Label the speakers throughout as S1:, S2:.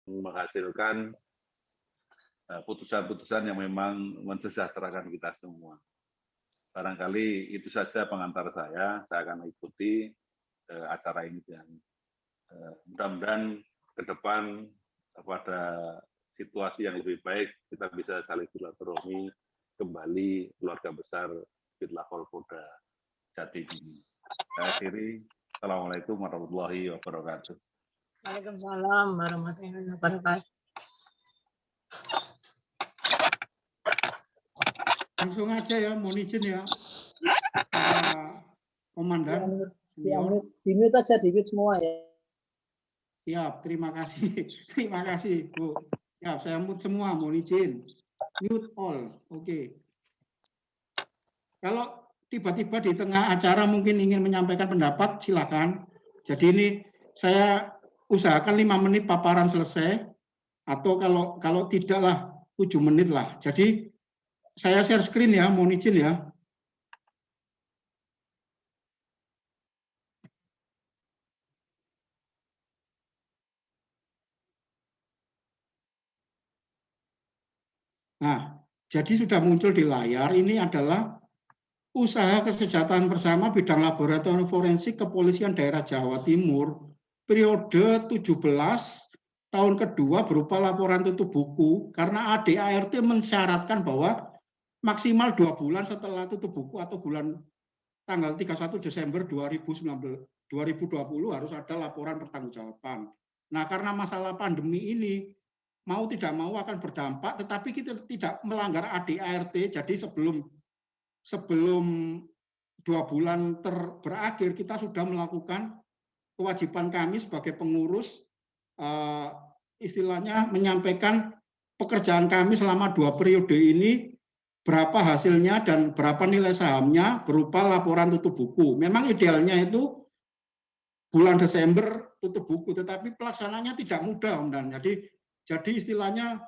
S1: menghasilkan putusan-putusan yang memang mensejahterakan kita semua. Barangkali itu saja pengantar saya akan ikuti acara ini dan mudah-mudahan ke depan pada situasi yang lebih baik kita bisa saling silaturahmi kembali keluarga besar Fitlahol Polda Jatim ini. Saya akhiri. Assalamualaikum warahmatullahi wabarakatuh.
S2: Waalaikumsalam warahmatullahi wabarakatuh.
S3: Langsung aja ya, mohon izin ya, Komandan.
S4: Di-mute aja, di-mute semua ya.
S3: Siap, terima kasih. Terima kasih, Bu. Siap, saya mute semua, mohon izin. Mute all, oke. Kalau tiba-tiba di tengah acara mungkin ingin menyampaikan pendapat, silakan. Jadi ini saya usahakan 5 menit paparan selesai, atau kalau tidaklah 7 menit lah. Jadi saya share screen ya, mohon izin ya. Nah, jadi sudah muncul di layar, ini adalah usaha kesejahteraan bersama bidang laboratorium forensik Kepolisian Daerah Jawa Timur, periode 17 tahun kedua berupa laporan tutup buku, karena ADART mensyaratkan bahwa maksimal 2 bulan setelah tutup buku atau bulan tanggal 31 Desember 2020 harus ada laporan pertanggungjawaban. Nah, karena masalah pandemi ini mau tidak mau akan berdampak, tetapi kita tidak melanggar ADART, jadi sebelum 2 bulan berakhir kita sudah melakukan kewajiban kami sebagai pengurus, istilahnya menyampaikan pekerjaan kami selama 2 periode ini, berapa hasilnya dan berapa nilai sahamnya berupa laporan tutup buku. Memang idealnya itu bulan Desember tutup buku, tetapi pelaksananya tidak mudah, Om Dan. Jadi istilahnya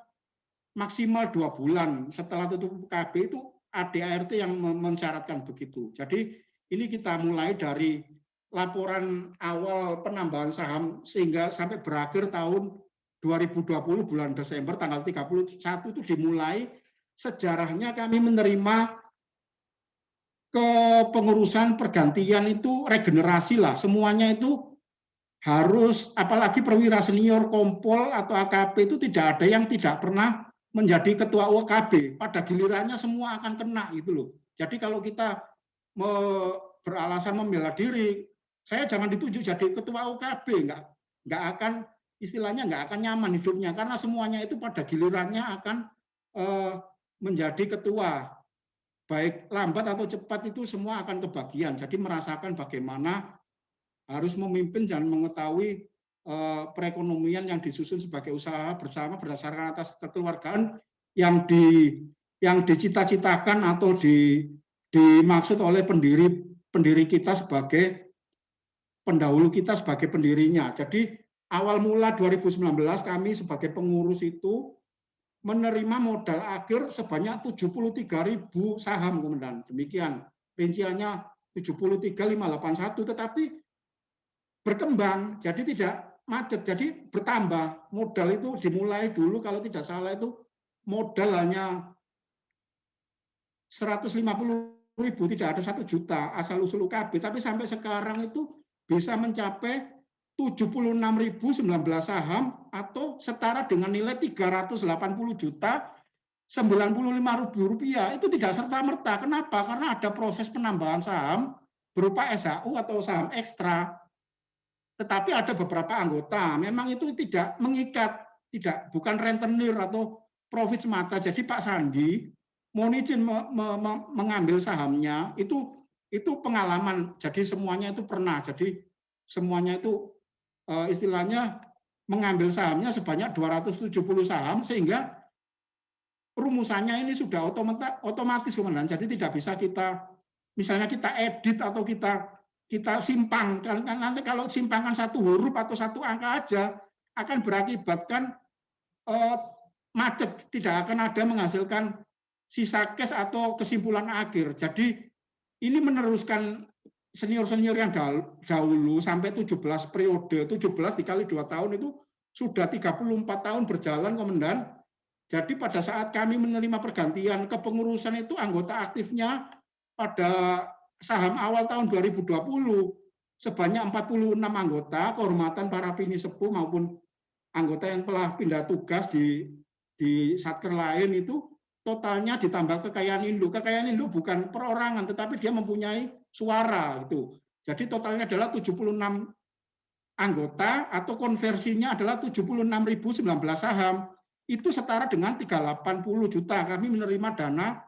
S3: maksimal 2 bulan setelah tutup buku KB itu ADART yang mensyaratkan begitu. Jadi ini kita mulai dari laporan awal penambahan saham sehingga sampai berakhir tahun 2020 bulan Desember tanggal 31 itu dimulai. Sejarahnya kami menerima kepengurusan pergantian itu regenerasi lah, semuanya itu harus, apalagi perwira senior, kompol atau AKP itu tidak ada yang tidak pernah menjadi ketua OKB, pada gilirannya semua akan kena gitu loh. Jadi kalau kita beralasan membela diri, saya jangan ditunjuk jadi ketua OKB, nggak akan, istilahnya nggak akan nyaman hidupnya, karena semuanya itu pada gilirannya akan menjadi ketua, baik lambat atau cepat itu semua akan kebagian. Jadi merasakan bagaimana harus memimpin dan mengetahui perekonomian yang disusun sebagai usaha bersama berdasarkan atas kekeluargaan yang dicita-citakan atau dimaksud oleh pendiri kita sebagai pendahulu kita sebagai pendirinya. Jadi awal mula 2019 kami sebagai pengurus itu menerima modal akhir sebanyak 73.000 saham, Komandan. Demikian rinciannya 73.581, tetapi berkembang, jadi tidak macet, jadi bertambah. Modal itu dimulai dulu kalau tidak salah itu modal hanya 150.000, tidak ada 1 juta asal-usul UKB, tapi sampai sekarang itu bisa mencapai 76.019 saham atau setara dengan nilai 380.095.000 rupiah. Itu tidak serta-merta. Kenapa? Karena ada proses penambahan saham berupa SHU atau saham ekstra. Tetapi ada beberapa anggota memang itu tidak mengikat, bukan rentenir atau profit semata. Jadi Pak Sandi mohon izin mengambil sahamnya itu pengalaman. Jadi semuanya itu pernah. Jadi semuanya itu istilahnya mengambil sahamnya sebanyak 270 saham, sehingga rumusannya ini sudah otomatis, Komandan. Jadi tidak bisa kita, misalnya kita edit atau kita simpang. Nanti kalau simpangkan 1 huruf atau 1 angka aja akan berakibatkan macet, tidak akan ada menghasilkan sisa cash atau kesimpulan akhir. Jadi ini meneruskan senior-senior yang dahulu sampai 17 periode, 17 dikali 2 tahun itu sudah 34 tahun berjalan, Komandan. Jadi pada saat kami menerima pergantian kepengurusan itu anggota aktifnya pada saham awal tahun 2020 sebanyak 46 anggota, kehormatan para pini sepuh maupun anggota yang telah pindah tugas di satker lain itu totalnya ditambah kekayaan induk. Kekayaan induk bukan perorangan, tetapi dia mempunyai suara gitu. Jadi totalnya adalah 76 anggota atau konversinya adalah 76.019 saham. Itu setara dengan 380 juta. Kami menerima dana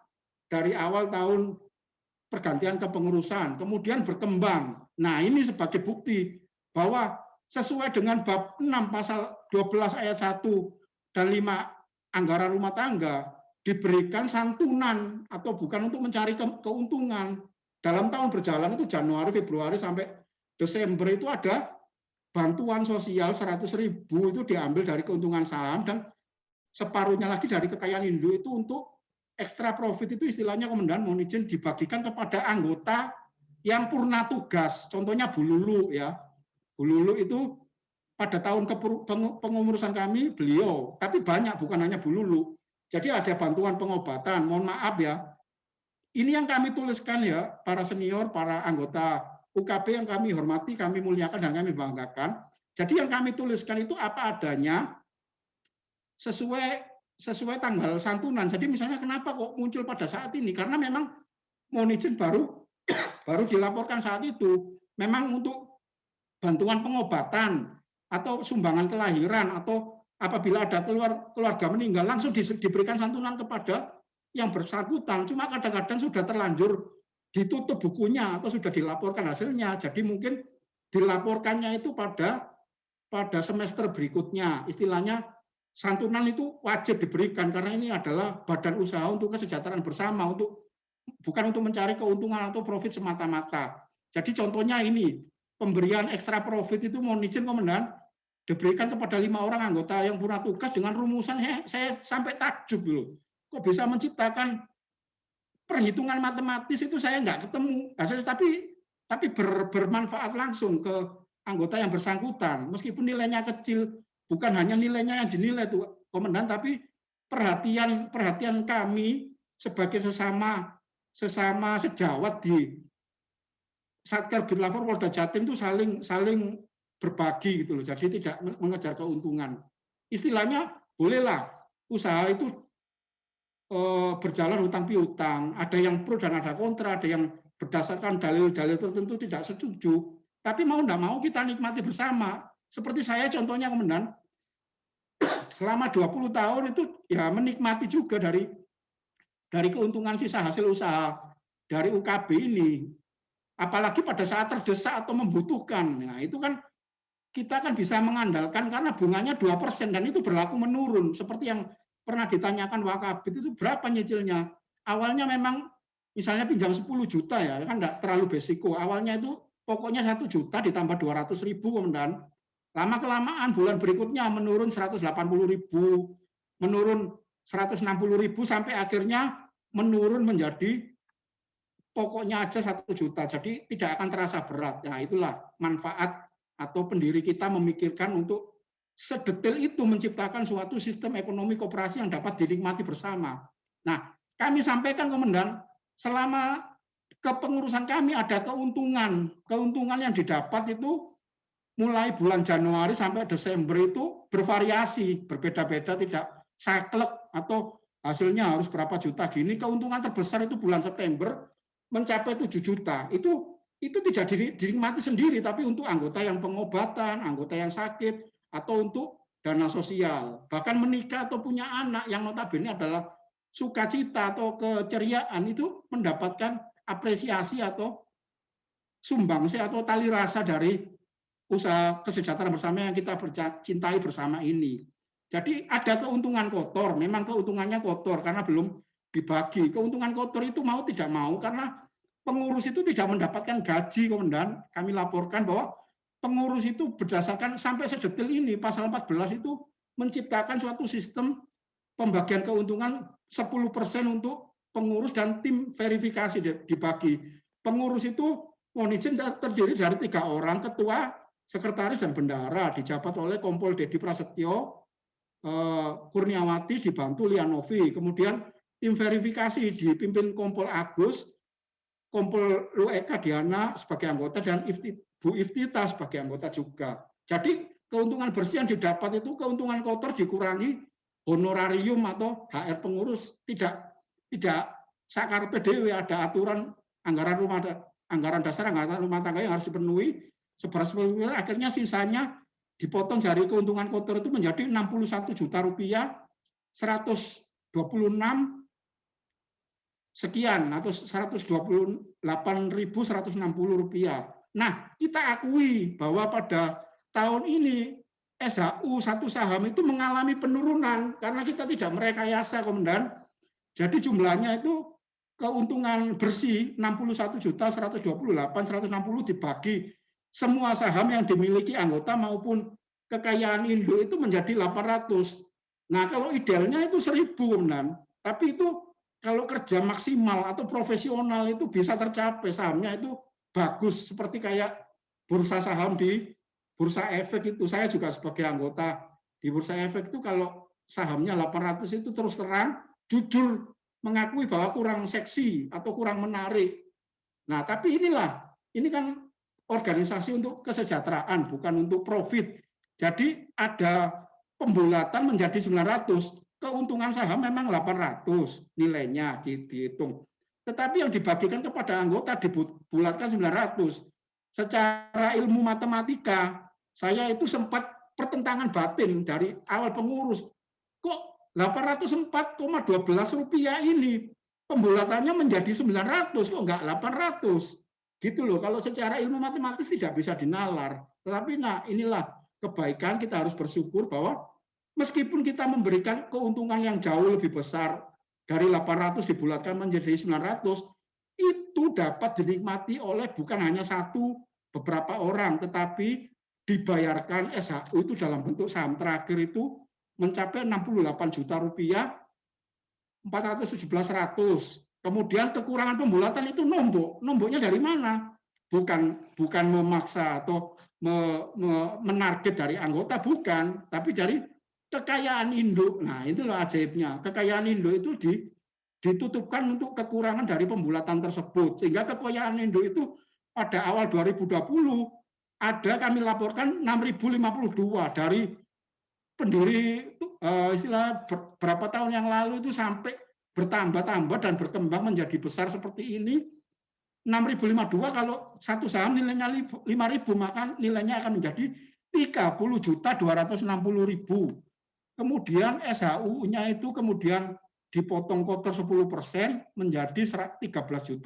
S3: dari awal tahun pergantian kepengurusan, kemudian berkembang. Nah, ini sebagai bukti bahwa sesuai dengan bab 6 pasal 12 ayat 1 dan 5 anggaran rumah tangga diberikan santunan atau bukan untuk mencari keuntungan. Dalam tahun berjalan itu Januari, Februari sampai Desember itu ada bantuan sosial 100.000 itu diambil dari keuntungan saham dan separuhnya lagi dari kekayaan induk itu untuk ekstra profit itu istilahnya Komandan mohon izin dibagikan kepada anggota yang purna tugas. Contohnya Bu Lulu ya. Bu Lulu itu pada tahun pengurusan kami beliau, tapi banyak bukan hanya Bu Lulu. Jadi ada bantuan pengobatan. Mohon maaf ya. Ini yang kami tuliskan ya para senior, para anggota UKP yang kami hormati, kami muliakan dan kami banggakan. Jadi yang kami tuliskan itu apa adanya sesuai tanggal santunan. Jadi misalnya kenapa kok muncul pada saat ini? Karena memang mohon izin baru dilaporkan saat itu. Memang untuk bantuan pengobatan atau sumbangan kelahiran atau apabila ada keluarga meninggal langsung diberikan santunan kepada yang bersangkutan. Cuma kadang-kadang sudah terlanjur ditutup bukunya atau sudah dilaporkan hasilnya. Jadi mungkin dilaporkannya itu pada semester berikutnya. Istilahnya santunan itu wajib diberikan karena ini adalah badan usaha untuk kesejahteraan bersama, bukan untuk mencari keuntungan atau profit semata-mata. Jadi contohnya ini, pemberian ekstra profit itu mohon izin Komandan, diberikan kepada 5 orang anggota yang purna tugas dengan rumusan saya sampai takjub loh. Kok bisa menciptakan perhitungan matematis itu saya nggak ketemu hasilnya, tapi bermanfaat langsung ke anggota yang bersangkutan. Meskipun nilainya kecil, bukan hanya nilainya yang dinilai tuh Komandan, tapi perhatian kami sebagai sesama sejawat di Satker Birlapor Polda Jatim itu saling berbagi gitu loh. Jadi tidak mengejar keuntungan. Istilahnya bolehlah usaha itu berjalan hutang piutang. Ada yang pro dan ada kontra, ada yang berdasarkan dalil-dalil tertentu tidak setuju. Tapi mau tidak mau kita nikmati bersama. Seperti saya contohnya Komandan, selama 20 tahun itu ya menikmati juga dari keuntungan sisa hasil usaha dari UKB ini. Apalagi pada saat terdesak atau membutuhkan. Nah, itu kan kita kan bisa mengandalkan karena bunganya 2% dan itu berlaku menurun. Seperti yang pernah ditanyakan Wakabit itu berapa nyicilnya. Awalnya memang misalnya pinjam 10 juta ya, kan enggak terlalu berisiko. Awalnya itu pokoknya 1 juta ditambah 200.000 Komandan. Lama-kelamaan bulan berikutnya menurun 180.000, menurun 160.000 sampai akhirnya menurun menjadi pokoknya aja 1 juta. Jadi tidak akan terasa berat. Nah, itulah manfaat atau pendiri kita memikirkan untuk sedetail itu menciptakan suatu sistem ekonomi koperasi yang dapat dinikmati bersama. Nah, kami sampaikan Komandan, selama kepengurusan kami ada keuntungan yang didapat itu mulai bulan Januari sampai Desember itu bervariasi, berbeda-beda, tidak saklek atau hasilnya harus berapa juta gini. Keuntungan terbesar itu bulan September mencapai 7 juta. Itu tidak dinikmati sendiri, tapi untuk anggota yang pengobatan, anggota yang sakit, atau untuk dana sosial. Bahkan menikah atau punya anak yang notabene adalah sukacita atau keceriaan itu mendapatkan apresiasi atau sumbangsi atau tali rasa dari usaha kesejahteraan bersama yang kita cintai bersama ini. Jadi ada keuntungan kotor, memang keuntungannya kotor karena belum dibagi. Keuntungan kotor itu mau tidak mau karena pengurus itu tidak mendapatkan gaji, Komandan. Kami laporkan bahwa pengurus itu berdasarkan sampai sedetail ini, pasal 14 itu menciptakan suatu sistem pembagian keuntungan 10% untuk pengurus dan tim verifikasi dibagi. Pengurus itu mohon izin terdiri dari 3 orang, ketua, sekretaris dan bendahara dijabat oleh Kompol Dedi Prasetyo Kurniawati dibantu Lianovi. Kemudian tim verifikasi dipimpin Kompol Agus, Kompol Lueka Diana sebagai anggota, dan Bu Iftita sebagai anggota juga. Jadi keuntungan bersih yang didapat itu keuntungan kotor dikurangi honorarium atau HR pengurus, tidak sakar PDW, ada aturan anggaran dasar anggaran rumah tangga yang harus dipenuhi. Akhirnya sisanya dipotong dari keuntungan kotor itu menjadi 61 juta rupiah, 126 sekian atau 128.160 rupiah. Nah, kita akui bahwa pada tahun ini SHU satu saham itu mengalami penurunan karena kita tidak merekayasa, Komandan. Jadi jumlahnya itu keuntungan bersih 61.128.160 dibagi semua saham yang dimiliki anggota maupun kekayaan Indo itu menjadi 800. Nah, kalau idealnya itu 1.000, Komandan. Tapi itu kalau kerja maksimal atau profesional itu bisa tercapai, sahamnya itu bagus seperti kayak bursa saham di Bursa Efek itu. Saya juga sebagai anggota di Bursa Efek itu kalau sahamnya 800 itu terus terang jujur mengakui bahwa kurang seksi atau kurang menarik. Nah, tapi ini kan organisasi untuk kesejahteraan, bukan untuk profit. Jadi ada pembulatan menjadi 900, keuntungan saham memang 800 nilainya dihitung. Tetapi yang dibagikan kepada anggota dibulatkan 900. Secara ilmu matematika, saya itu sempat pertentangan batin dari awal pengurus. Kok 804,12 rupiah ini pembulatannya menjadi 900, kok enggak 800? Gitu loh, kalau secara ilmu matematis tidak bisa dinalar. Tetapi inilah kebaikan, kita harus bersyukur bahwa meskipun kita memberikan keuntungan yang jauh lebih besar dari 800 dibulatkan menjadi 900, itu dapat dinikmati oleh bukan hanya beberapa orang, tetapi dibayarkan SHU itu dalam bentuk saham terakhir itu mencapai 68 juta rupiah, 417.100. Kemudian kekurangan pembulatan itu nomboknya dari mana? Bukan memaksa atau menarget dari anggota, bukan, tapi dari kekayaan induk. Nah, itulah ajaibnya. Kekayaan induk itu ditutupkan untuk kekurangan dari pembulatan tersebut. Sehingga kekayaan induk itu pada awal 2020 ada kami laporkan 6.052 dari pendiri istilah berapa tahun yang lalu itu sampai bertambah-tambah dan berkembang menjadi besar seperti ini. 6.052 kalau satu saham nilainya 5.000, maka nilainya akan menjadi 30.260.000. Kemudian SHU-nya itu kemudian dipotong kotor 10% menjadi 13.087.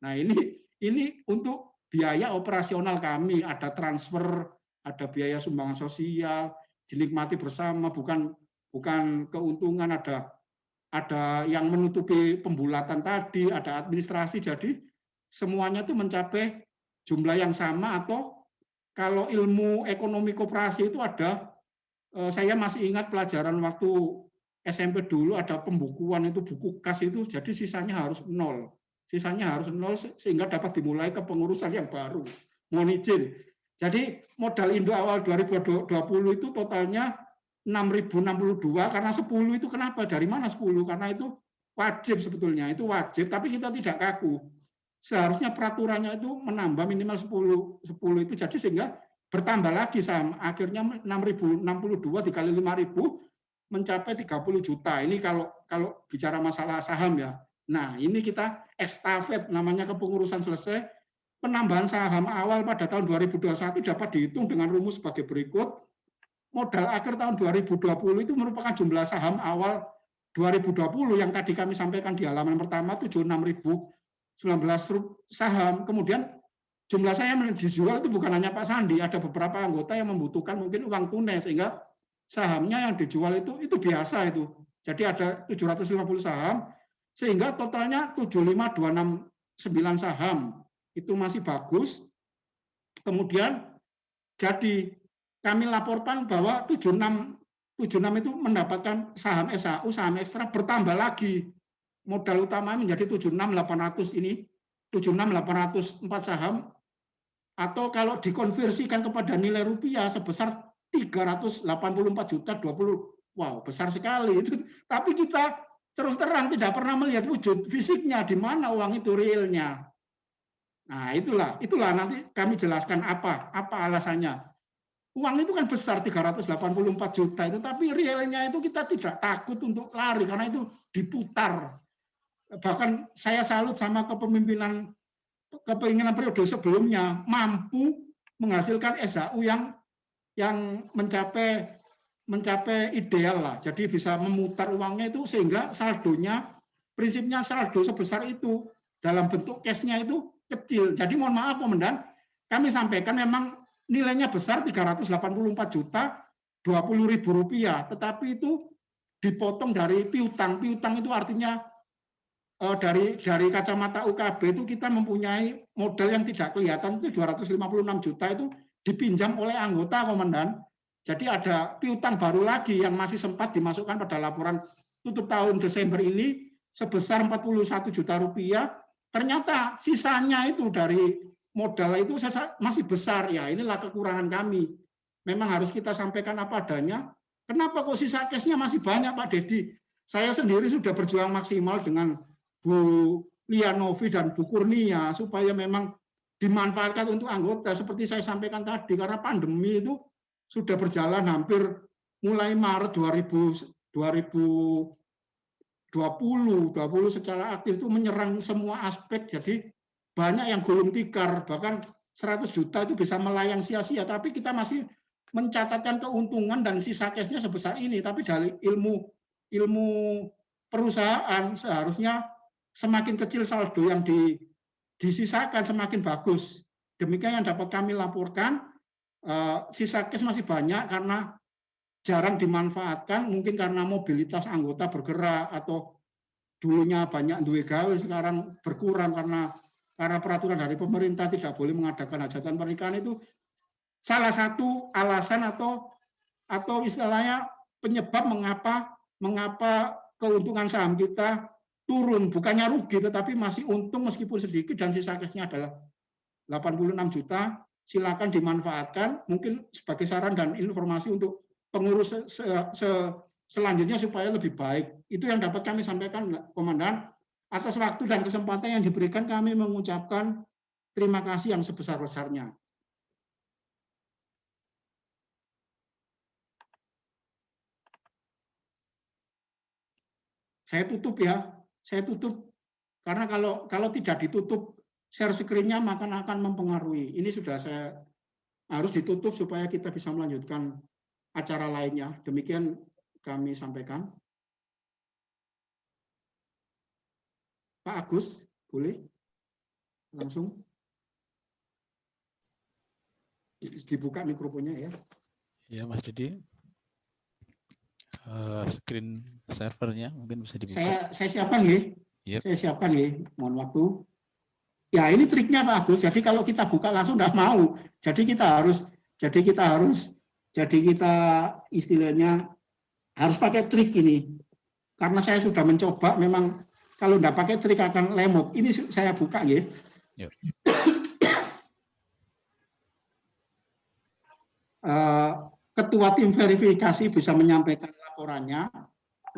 S3: Nah, ini untuk biaya operasional kami, ada transfer, ada biaya sumbangan sosial, dinikmati bersama, bukan keuntungan, ada yang menutupi pembulatan tadi, ada administrasi, jadi semuanya itu mencapai jumlah yang sama. Atau kalau ilmu ekonomi koperasi itu ada, saya masih ingat pelajaran waktu SMP dulu ada pembukuan itu, buku kas itu, jadi sisanya harus 0. Sisanya harus 0 sehingga dapat dimulai kepengurusan yang baru. Mohon izin. Jadi modal Indo awal 2020 itu totalnya 6.062, karena 10 itu kenapa? Dari mana 10? Karena itu wajib sebetulnya, itu wajib, tapi kita tidak kaku. Seharusnya peraturannya itu menambah minimal 10 itu, jadi sehingga bertambah lagi saham. Akhirnya 6.062 dikali 5.000 mencapai 30 juta. Ini kalau bicara masalah saham ya. Nah, ini kita estafet, namanya kepengurusan selesai. Penambahan saham awal pada tahun 2021 dapat dihitung dengan rumus sebagai berikut. Modal akhir tahun 2020 itu merupakan jumlah saham awal 2020 yang tadi kami sampaikan di halaman pertama, 76.019 saham. Kemudian jumlah saham yang dijual itu bukan hanya Pak Sandi, ada beberapa anggota yang membutuhkan mungkin uang tunai, sehingga sahamnya yang dijual itu biasa itu. Jadi ada 750 saham, sehingga totalnya 75.269 saham. Itu masih bagus. Kemudian jadi kami laporkan bahwa 76 itu mendapatkan saham SHU, saham ekstra bertambah lagi. Modal utama menjadi 76.800 ini, 76.804 saham. atau kalau dikonversikan kepada nilai rupiah sebesar 384 juta 20, wow besar sekali itu. Tapi kita terus terang tidak pernah melihat wujud fisiknya di mana uang itu realnya. Nah itulah nanti kami jelaskan apa alasannya. Uang itu kan besar 384 juta itu, tapi realnya itu kita tidak takut untuk lari karena itu diputar. Bahkan saya salut sama kepemimpinan periode sebelumnya mampu menghasilkan SHU yang mencapai ideal lah. Jadi bisa memutar uangnya itu sehingga saldonya, prinsipnya saldo sebesar itu dalam bentuk cashnya itu kecil. Jadi mohon maaf Komandan, kami sampaikan memang nilainya besar 384 juta 20.000 rupiah, tetapi itu dipotong dari piutang. Piutang itu artinya dari kacamata UKB itu kita mempunyai modal yang tidak kelihatan itu 256 juta itu dipinjam oleh anggota Komandan. Jadi ada piutang baru lagi yang masih sempat dimasukkan pada laporan tutup tahun Desember ini sebesar 41 juta rupiah. Ternyata sisanya itu dari modal itu masih besar. Ya inilah kekurangan kami. Memang harus kita sampaikan apa adanya. Kenapa kok sisa cashnya masih banyak Pak Dedi? Saya sendiri sudah berjuang maksimal dengan Bu Lianovi dan Bu Kurnia supaya memang dimanfaatkan untuk anggota seperti saya sampaikan tadi, karena pandemi itu sudah berjalan hampir mulai Maret 2020 secara aktif itu menyerang semua aspek, jadi banyak yang gulung tikar, bahkan 100 juta itu bisa melayang sia-sia, tapi kita masih mencatatkan keuntungan dan sisa cashnya sebesar ini, tapi dari ilmu perusahaan seharusnya semakin kecil saldo yang disisakan semakin bagus. Demikian yang dapat kami laporkan. Sisa cash masih banyak karena jarang dimanfaatkan, mungkin karena mobilitas anggota bergerak atau dulunya banyak duwe gawe sekarang berkurang karena peraturan dari pemerintah tidak boleh mengadakan hajatan pernikahan. Itu salah satu alasan atau istilahnya penyebab mengapa keuntungan saham kita turun, bukannya rugi tetapi masih untung meskipun sedikit dan sisa cashnya adalah 86 juta. Silakan dimanfaatkan mungkin sebagai saran dan informasi untuk pengurus selanjutnya supaya lebih baik. Itu yang dapat kami sampaikan Komandan. Atas waktu dan kesempatan yang diberikan kami mengucapkan terima kasih yang sebesar-besarnya. Saya tutup ya. Saya tutup karena kalau tidak ditutup share screen-nya maka akan mempengaruhi. Ini sudah saya harus ditutup supaya kita bisa melanjutkan acara lainnya. Demikian kami sampaikan. Pak Agus, boleh langsung dibuka mikrofonnya ya.
S5: Ya Mas Didi. Screen servernya mungkin bisa dibuka.
S3: Saya siapkan ya. Yep. Saya siapkan ya. Mohon waktu. Ya ini triknya Pak Agus. Jadi kalau kita buka langsung tidak mau. Jadi kita istilahnya harus pakai trik ini. Karena saya sudah mencoba, memang kalau tidak pakai trik akan lemot. Ini saya buka ya. Yep. Ketua tim verifikasi bisa menyampaikan laporannya.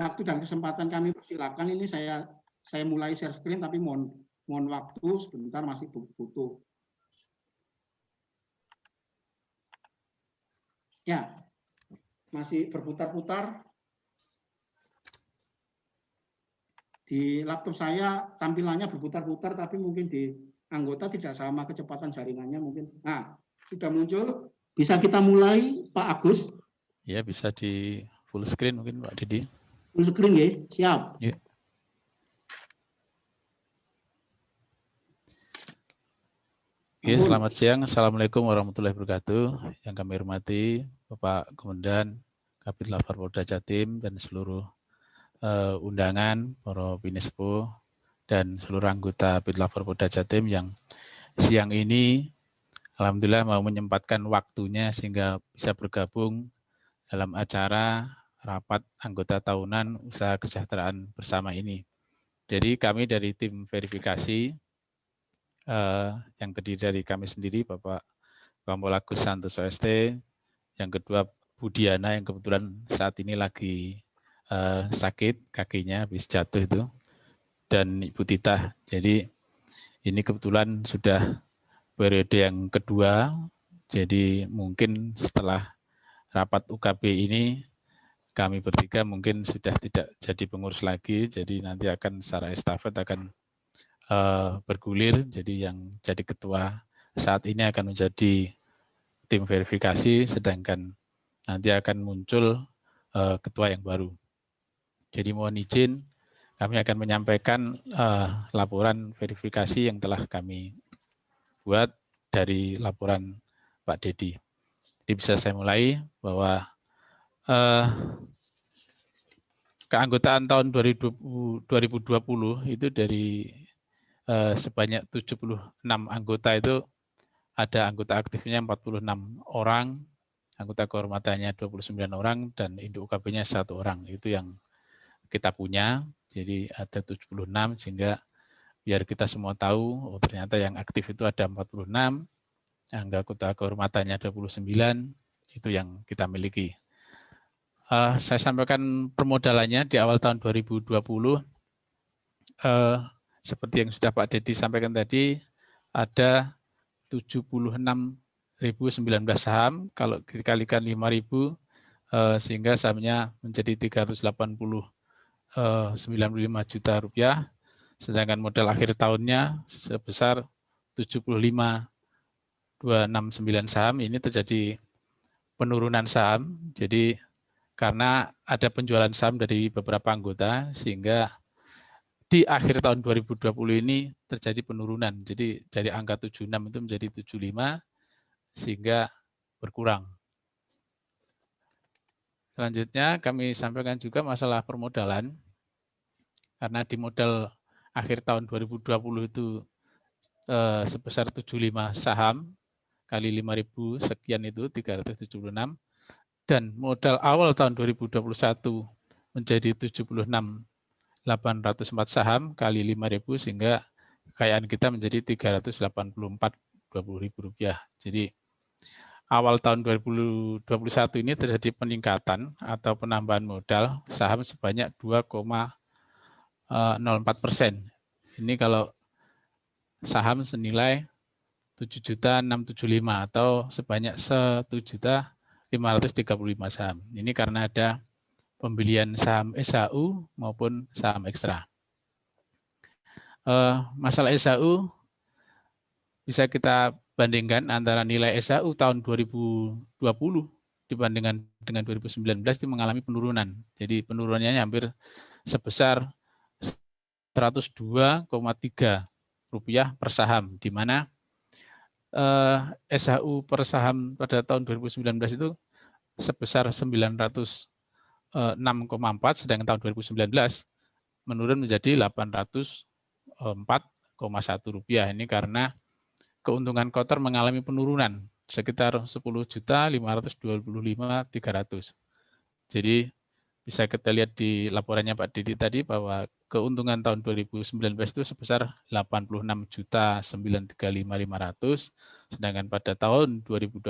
S3: Waktu dan kesempatan kami persilakan. Ini saya mulai share screen tapi mohon waktu sebentar, masih butuh. Ya, masih berputar-putar. Di laptop saya tampilannya berputar-putar, tapi mungkin di anggota tidak sama kecepatan jaringannya mungkin. Nah, sudah muncul. Bisa kita mulai, Pak Agus?
S5: Ya, bisa di full screen mungkin, Pak Didi.
S3: Full screen ya, siap.
S5: Ya. Oke, selamat siang. Assalamualaikum warahmatullahi wabarakatuh. Yang kami hormati Bapak Komandan Kabid Lafor Polda Jatim dan seluruh undangan, para Pinespo dan seluruh anggota Kabid Lafor Polda Jatim yang siang ini alhamdulillah mau menyempatkan waktunya sehingga bisa bergabung dalam acara rapat anggota tahunan usaha kesejahteraan bersama ini. Jadi kami dari tim verifikasi yang terdiri dari kami sendiri, Bapak Kompol Agus Santoso ST, yang kedua Budiana yang kebetulan saat ini lagi sakit kakinya habis jatuh itu, dan Ibu Tita. Jadi ini kebetulan sudah periode yang kedua, jadi mungkin setelah rapat UKB ini kami bertiga mungkin sudah tidak jadi pengurus lagi, jadi nanti akan secara estafet akan bergulir, jadi yang jadi ketua saat ini akan menjadi tim verifikasi, sedangkan nanti akan muncul ketua yang baru. Jadi mohon izin, kami akan menyampaikan laporan verifikasi yang telah kami buat dari laporan Pak Dedi. Jadi bisa saya mulai bahwa keanggotaan tahun 2020 itu dari sebanyak 76 anggota itu ada anggota aktifnya 46 orang, anggota kehormatannya 29 orang, dan induk UKB-nya 1 orang. Itu yang kita punya, jadi ada 76, sehingga biar kita semua tahu, oh ternyata yang aktif itu ada 46, anggota kehormatannya 29, itu yang kita miliki. Saya sampaikan permodalannya di awal tahun 2020, seperti yang sudah Pak Dedi sampaikan tadi, ada 76.019 saham, kalau dikalikan 5.000, sehingga sahamnya menjadi 395 juta rupiah, sedangkan modal akhir tahunnya sebesar 75.269 saham. Ini terjadi penurunan saham, jadi karena ada penjualan saham dari beberapa anggota, sehingga di akhir tahun 2020 ini terjadi penurunan. Jadi dari angka 76 itu menjadi 75, sehingga berkurang. Selanjutnya kami sampaikan juga masalah permodalan, karena di modal akhir tahun 2020 itu sebesar 75 saham, kali 5.000 sekian itu 376, dan modal awal tahun 2021 menjadi 76.804 saham kali 5.000, sehingga kekayaan kita menjadi 384.20.000 rupiah. Jadi awal tahun 2021 ini terjadi peningkatan atau penambahan modal saham sebanyak 2,04%. Ini kalau saham senilai 7.675 atau sebanyak 1.535 saham. Ini karena ada pembelian saham SHU maupun saham ekstra. Masalah SHU bisa kita bandingkan antara nilai SHU tahun 2020 dibandingkan dengan 2019 itu mengalami penurunan. Jadi penurunannya hampir sebesar 102,3 rupiah per saham, di mana SHU per saham pada tahun 2019 itu sebesar 906,4, sedangkan tahun 2019 menurun menjadi 804,1 rupiah. Ini karena keuntungan kotor mengalami penurunan sekitar 10.525.300. Jadi bisa kita lihat di laporannya Pak Didi tadi bahwa keuntungan tahun 2019 itu sebesar 86.935.500, sedangkan pada tahun 2020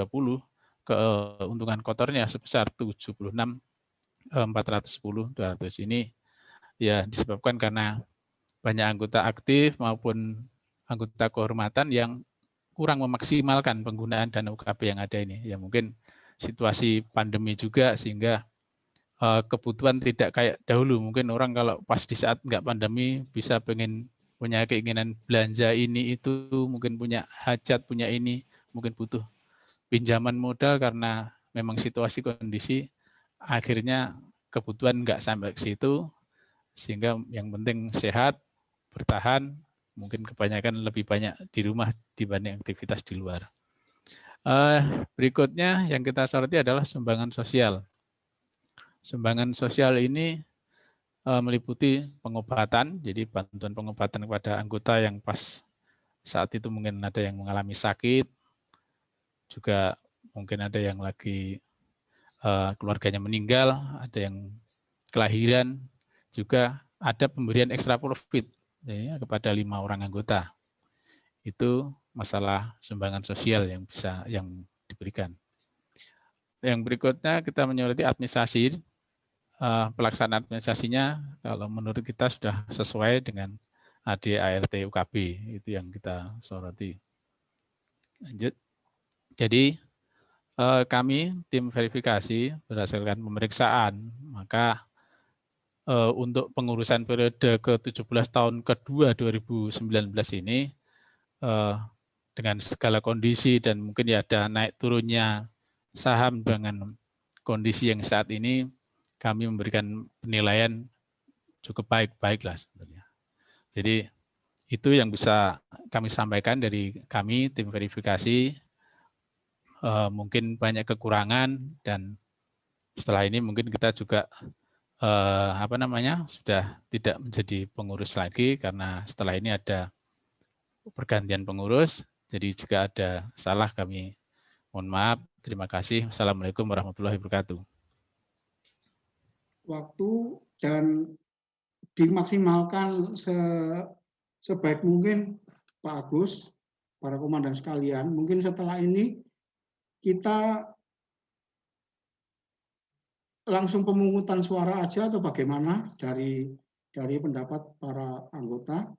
S5: keuntungan kotornya sebesar 76.410.200. Ini ya disebabkan karena banyak anggota aktif maupun anggota kehormatan yang kurang memaksimalkan penggunaan dana UKB yang ada ini. Ya mungkin situasi pandemi juga, sehingga kebutuhan tidak kayak dahulu. Mungkin orang kalau pas di saat nggak pandemi bisa pengen punya keinginan belanja ini itu, mungkin punya hajat, punya ini, mungkin butuh pinjaman modal karena memang situasi kondisi, akhirnya kebutuhan nggak sampai ke situ, sehingga yang penting sehat, bertahan, mungkin kebanyakan lebih banyak di rumah dibanding aktivitas di luar. Berikutnya yang kita soroti adalah sumbangan sosial. Sumbangan sosial ini meliputi pengobatan, jadi bantuan pengobatan kepada anggota yang pas saat itu mungkin ada yang mengalami sakit, juga mungkin ada yang lagi keluarganya meninggal, ada yang kelahiran, juga ada pemberian ekstra profit ya, kepada 5 orang anggota. Itu masalah sumbangan sosial yang diberikan. Yang berikutnya kita menyoroti administrasi. Pelaksanaan administrasinya kalau menurut kita sudah sesuai dengan AD/ART UKB, itu yang kita soroti. Lanjut. Jadi kami tim verifikasi berdasarkan pemeriksaan, maka untuk pengurusan periode ke-17 tahun kedua 2019 ini dengan segala kondisi dan mungkin ya ada naik turunnya saham dengan kondisi yang saat ini, kami memberikan penilaian cukup baik-baik lah sebenarnya. Jadi itu yang bisa kami sampaikan dari kami tim verifikasi. Mungkin banyak kekurangan dan setelah ini mungkin kita juga sudah tidak menjadi pengurus lagi karena setelah ini ada pergantian pengurus. Jadi jika ada salah kami mohon maaf. Terima kasih. Assalamualaikum warahmatullahi wabarakatuh.
S3: Waktu dan dimaksimalkan sebaik mungkin Pak Agus, para komandan sekalian. Mungkin setelah ini kita langsung pemungutan suara aja atau bagaimana dari pendapat para anggota?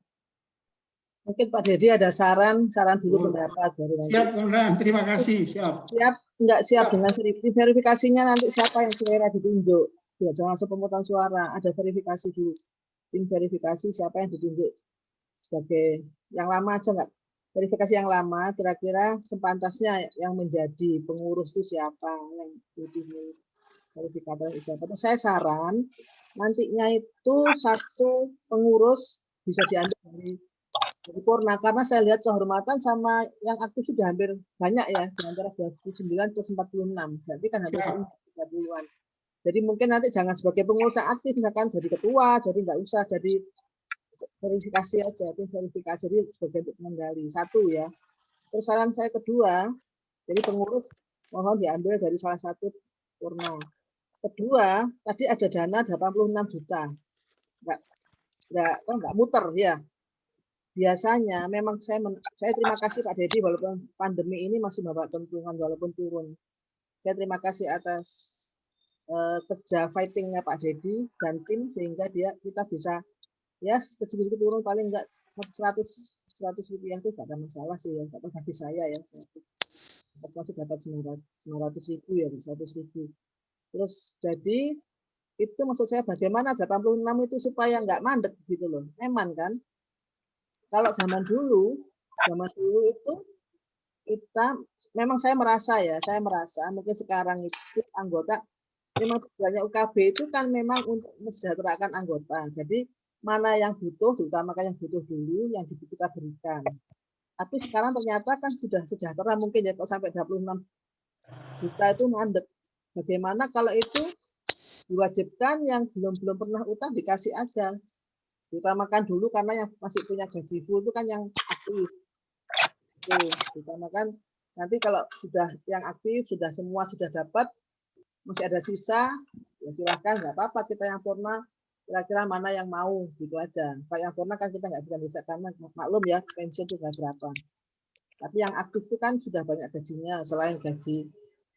S4: Mungkin Pak Dedi ada saran dulu pendapat dari nanti.
S3: Siap, komandan. Terima kasih. Siap.
S4: Siap, enggak siap dengan verifikasinya nanti siapa yang kira ditunjuk. Ya, jangan pemungutan suara, ada verifikasi dulu. Tim verifikasi siapa yang ditunjuk sebagai yang lama aja enggak? Verifikasi yang lama, kira-kira sepantasnya yang menjadi pengurus itu siapa, yang butuh verifikator siapa. Terus saya saran nantinya itu satu pengurus bisa diambil dari Purna, karena saya lihat kehormatan sama yang aktif sudah hampir banyak ya, di antara 29 plus 46, berarti kan hampir 30-an. Jadi mungkin nanti jangan sebagai pengurus aktif, misalkan jadi ketua, jadi nggak usah jadi verifikasi aja, tim verifikasi jadi sebagai pengendali. Satu ya. Terus saran saya kedua, jadi pengurus mohon diambil dari salah satu Purna. Kedua, tadi ada dana 86 juta. Nggak muter ya. Biasanya memang saya terima kasih Pak Dedi walaupun pandemi ini masih bawa keuntungan walaupun turun. Saya terima kasih atas kerja fightingnya Pak Dedi dan tim sehingga kita bisa ya sedikit turun paling enggak 100 rupiah itu enggak ada masalah sih ya, tapi bagi saya ya masih dapat 900 ribu ya 100 ribu. Terus jadi itu maksud saya bagaimana 86 itu supaya enggak mandek gitu loh. Eman kan? Kalau zaman dulu itu kita memang saya merasa mungkin sekarang itu anggota memang tujuannya UKB itu kan memang untuk mesejahterakan anggota. Jadi mana yang butuh, diutamakan yang butuh dulu, yang kita berikan. Tapi sekarang ternyata kan sudah sejahtera mungkin ya, kalau sampai 26 juta itu mandek. Bagaimana kalau itu diwajibkan yang belum pernah utang dikasih aja. Diutamakan dulu karena yang masih punya gaji full itu kan yang aktif. Diutamakan nanti kalau sudah yang aktif, semua sudah dapat, masih ada sisa, ya silahkan, nggak apa-apa kita yang Purna, kira-kira mana yang mau, gitu aja. Kalau yang Purna kan kita nggak bisa karena maklum ya, pensiun juga berapa. Tapi yang aktif itu kan sudah banyak gajinya, selain gaji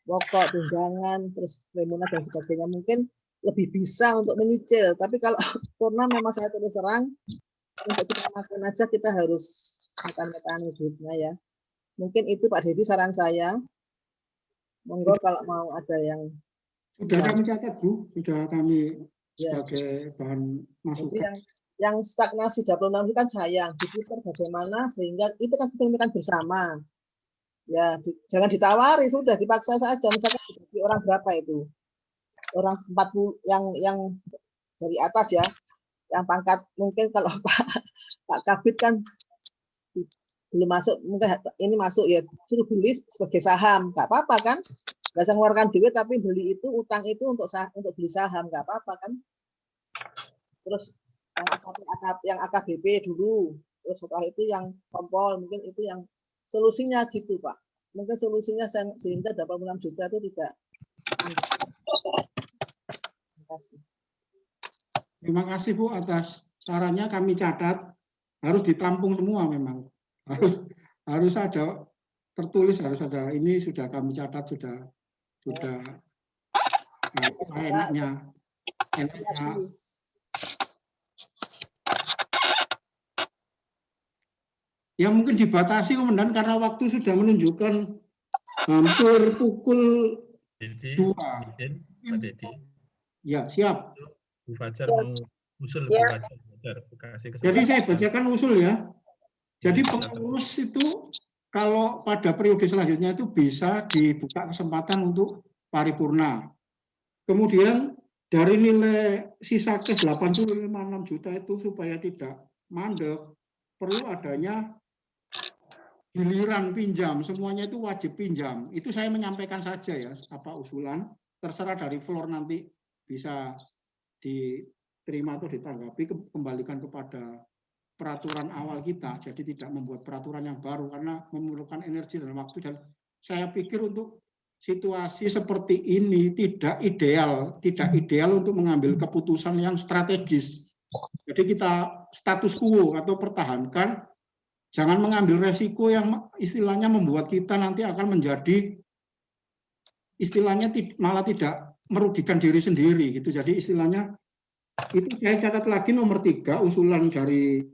S4: pokok, tunjangan, terus remunerasi dan sebagainya, mungkin lebih bisa untuk menyicil. Tapi kalau Purna memang saya terus terang, untuk kita makan aja kita harus makan hidupnya ya. Mungkin itu Pak Dedi saran saya. Monggo kalau mau ada yang
S3: sudah kami catat Bu, sudah kami sebagai bahan masukan.
S4: Jadi yang stagnasi 26 itu kan sayang, diputar bagaimana sehingga itu kan kepemilikan bersama. Ya, jangan ditawari, sudah dipaksa saja. Misalkan dibagi orang berapa itu? Orang 40 yang dari atas ya, yang pangkat mungkin kalau Pak Kabit kan belum masuk, mungkin ini masuk ya, suruh beli sebagai saham, nggak apa-apa kan? Nggak usah mengeluarkan duit tapi beli itu, utang itu untuk beli saham, nggak apa-apa kan? Terus yang AKBP dulu, terus setelah itu yang kompol, mungkin itu yang solusinya gitu Pak. Mungkin solusinya sehingga 86 juta itu tidak. Terima kasih.
S3: Terima kasih Bu atas sarannya, kami catat, harus ditampung semua memang. harus ada tertulis, harus ada ini sudah kami catat, sudah enaknya. Ya mungkin dibatasi Komandan karena waktu sudah menunjukkan hampir pukul 2.
S6: Pak Dedi.
S3: Ya, siap.
S6: Bu Fajar mau usul Bu Fajar.
S3: Jadi saya bacakan usul ya. Jadi pengurus itu kalau pada periode selanjutnya itu bisa dibuka kesempatan untuk paripurna. Kemudian dari nilai sisa kes 85,6 juta itu supaya tidak mandek, perlu adanya giliran pinjam, semuanya itu wajib pinjam. Itu saya menyampaikan saja ya, apa usulan, terserah dari floor nanti bisa diterima atau ditanggapi, kembalikan kepada peraturan awal kita, jadi tidak membuat peraturan yang baru karena memerlukan energi dan waktu. Dan saya pikir untuk situasi seperti ini tidak ideal untuk mengambil keputusan yang strategis. Jadi kita status quo atau pertahankan, jangan mengambil resiko yang istilahnya membuat kita nanti akan menjadi istilahnya malah tidak merugikan diri sendiri gitu. Jadi istilahnya itu saya catat lagi nomor 3 usulan dari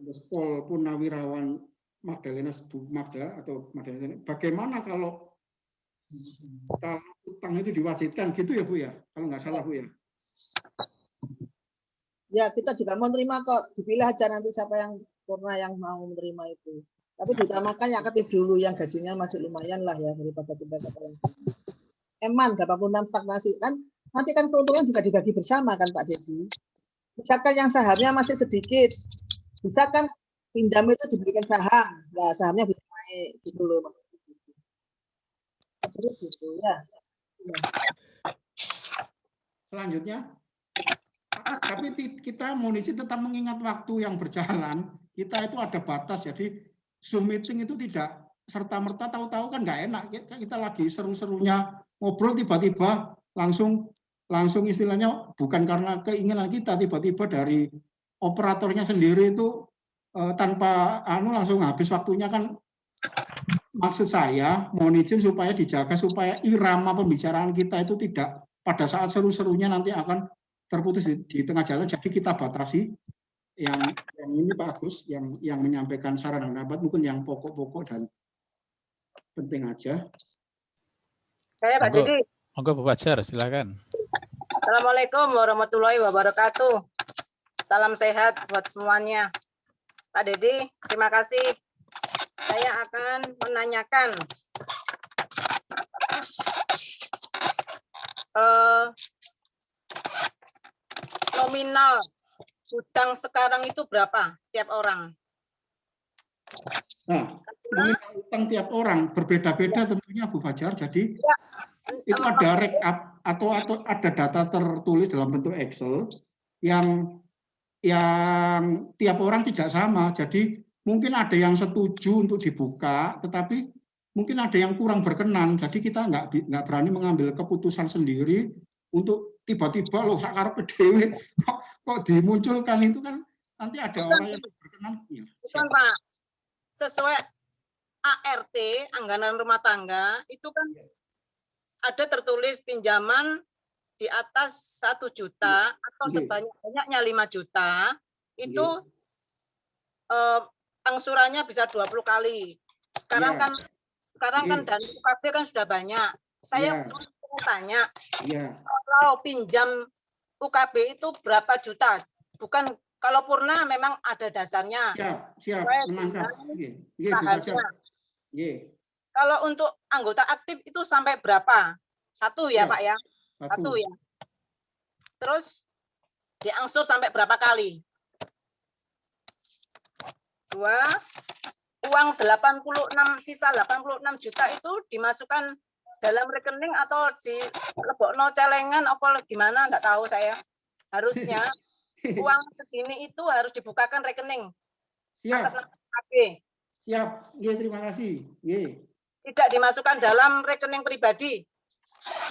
S3: Pol Purnawirawan Magdalena Bu Magda atau Magdalena. Bagaimana kalau utang itu diwajibkan gitu ya Bu ya? Kalau nggak salah Bu ya.
S4: Ya, kita juga mau terima kok. Dipilih aja nanti siapa yang purna yang mau menerima itu. Tapi diutamakan yang aktif dulu, yang gajinya masih lumayan lah ya daripada kita yang eman 86 stagnasi kan. Nanti kan keuntungan juga dibagi bersama kan Pak Dedi. Misalkan yang sahamnya masih sedikit, bisa kan pinjam itu diberikan saham, nah sahamnya bisa naik gitu loh. Jadi gitu ya.
S3: Selanjutnya, tapi kita Munisi tetap mengingat waktu yang berjalan. Kita itu ada batas, jadi Zoom meeting itu tidak serta-merta tahu-tahu kan nggak enak. Kita lagi seru-serunya ngobrol tiba-tiba langsung istilahnya bukan karena keinginan kita, tiba-tiba dari operatornya sendiri itu tanpa langsung habis waktunya kan. Maksud saya mohon izin supaya dijaga supaya irama pembicaraan kita itu tidak pada saat seru-serunya nanti akan terputus di tengah jalan. Jadi kita batasi yang ini Pak Agus yang menyampaikan saran dan pendapat mungkin yang pokok-pokok dan penting aja.
S2: Saya Pak Dedi.
S5: Monggo Bu Fajar, silakan.
S2: Assalamualaikum warahmatullahi wabarakatuh. Salam sehat buat semuanya. Pak Dedi, terima kasih. Saya akan menanyakan nominal hutang sekarang itu berapa tiap orang?
S3: Nah, nominal hutang tiap orang berbeda-beda tentunya Bu Fajar. Jadi ya, itu ada rekap atau ada data tertulis dalam bentuk Excel yang tiap orang tidak sama. Jadi mungkin ada yang setuju untuk dibuka, tetapi mungkin ada yang kurang berkenan. Jadi kita nggak berani mengambil keputusan sendiri untuk tiba-tiba loh sakar PDW kok dimunculkan itu kan nanti ada orang yang berkenan. Ya,
S2: bukan Pak, sesuai ART anggaran rumah tangga itu kan ada tertulis pinjaman di atas 1 juta atau sebanyak-banyaknya 5 juta itu angsurannya bisa 20 kali. Sekarang kan dan UKB kan sudah banyak. Saya cuma tanya, kalau pinjam UKB itu berapa juta? Bukan kalau purna memang ada dasarnya.
S3: Siap.
S2: Kalau untuk anggota aktif itu sampai berapa? 1 ya Pak ya? 1 ya. Terus diangsur sampai berapa kali? 2, uang 86 sisa 86 juta itu dimasukkan dalam rekening atau di lebokno celengan apa gimana enggak tahu saya. Harusnya uang segini itu harus dibukakan rekening. Atas nama UKB.
S3: Siap. Iya, terima kasih.
S2: Tidak dimasukkan dalam rekening pribadi.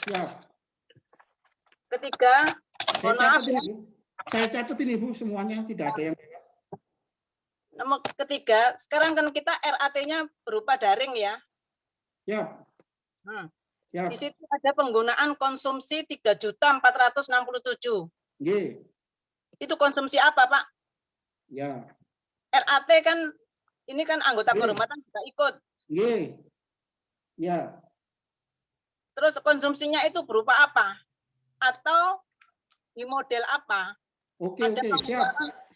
S3: Siap.
S2: Ketiga, mohon maaf ya.
S3: Saya catat ini Bu semuanya, tidak ada yang
S2: Nomor ketiga, sekarang kan kita RAT-nya berupa daring ya.
S3: Ya.
S2: Hmm.
S3: Ya.
S2: Di situ ada penggunaan konsumsi 3.467.000.
S3: Nggih.
S2: Itu konsumsi apa, Pak?
S3: Ya.
S2: RAT kan ini kan anggota kehormatan juga ikut.
S3: Nggih. Ya.
S2: Terus konsumsinya itu berupa apa? Atau di model apa?
S3: Oke,
S2: ada
S3: oke,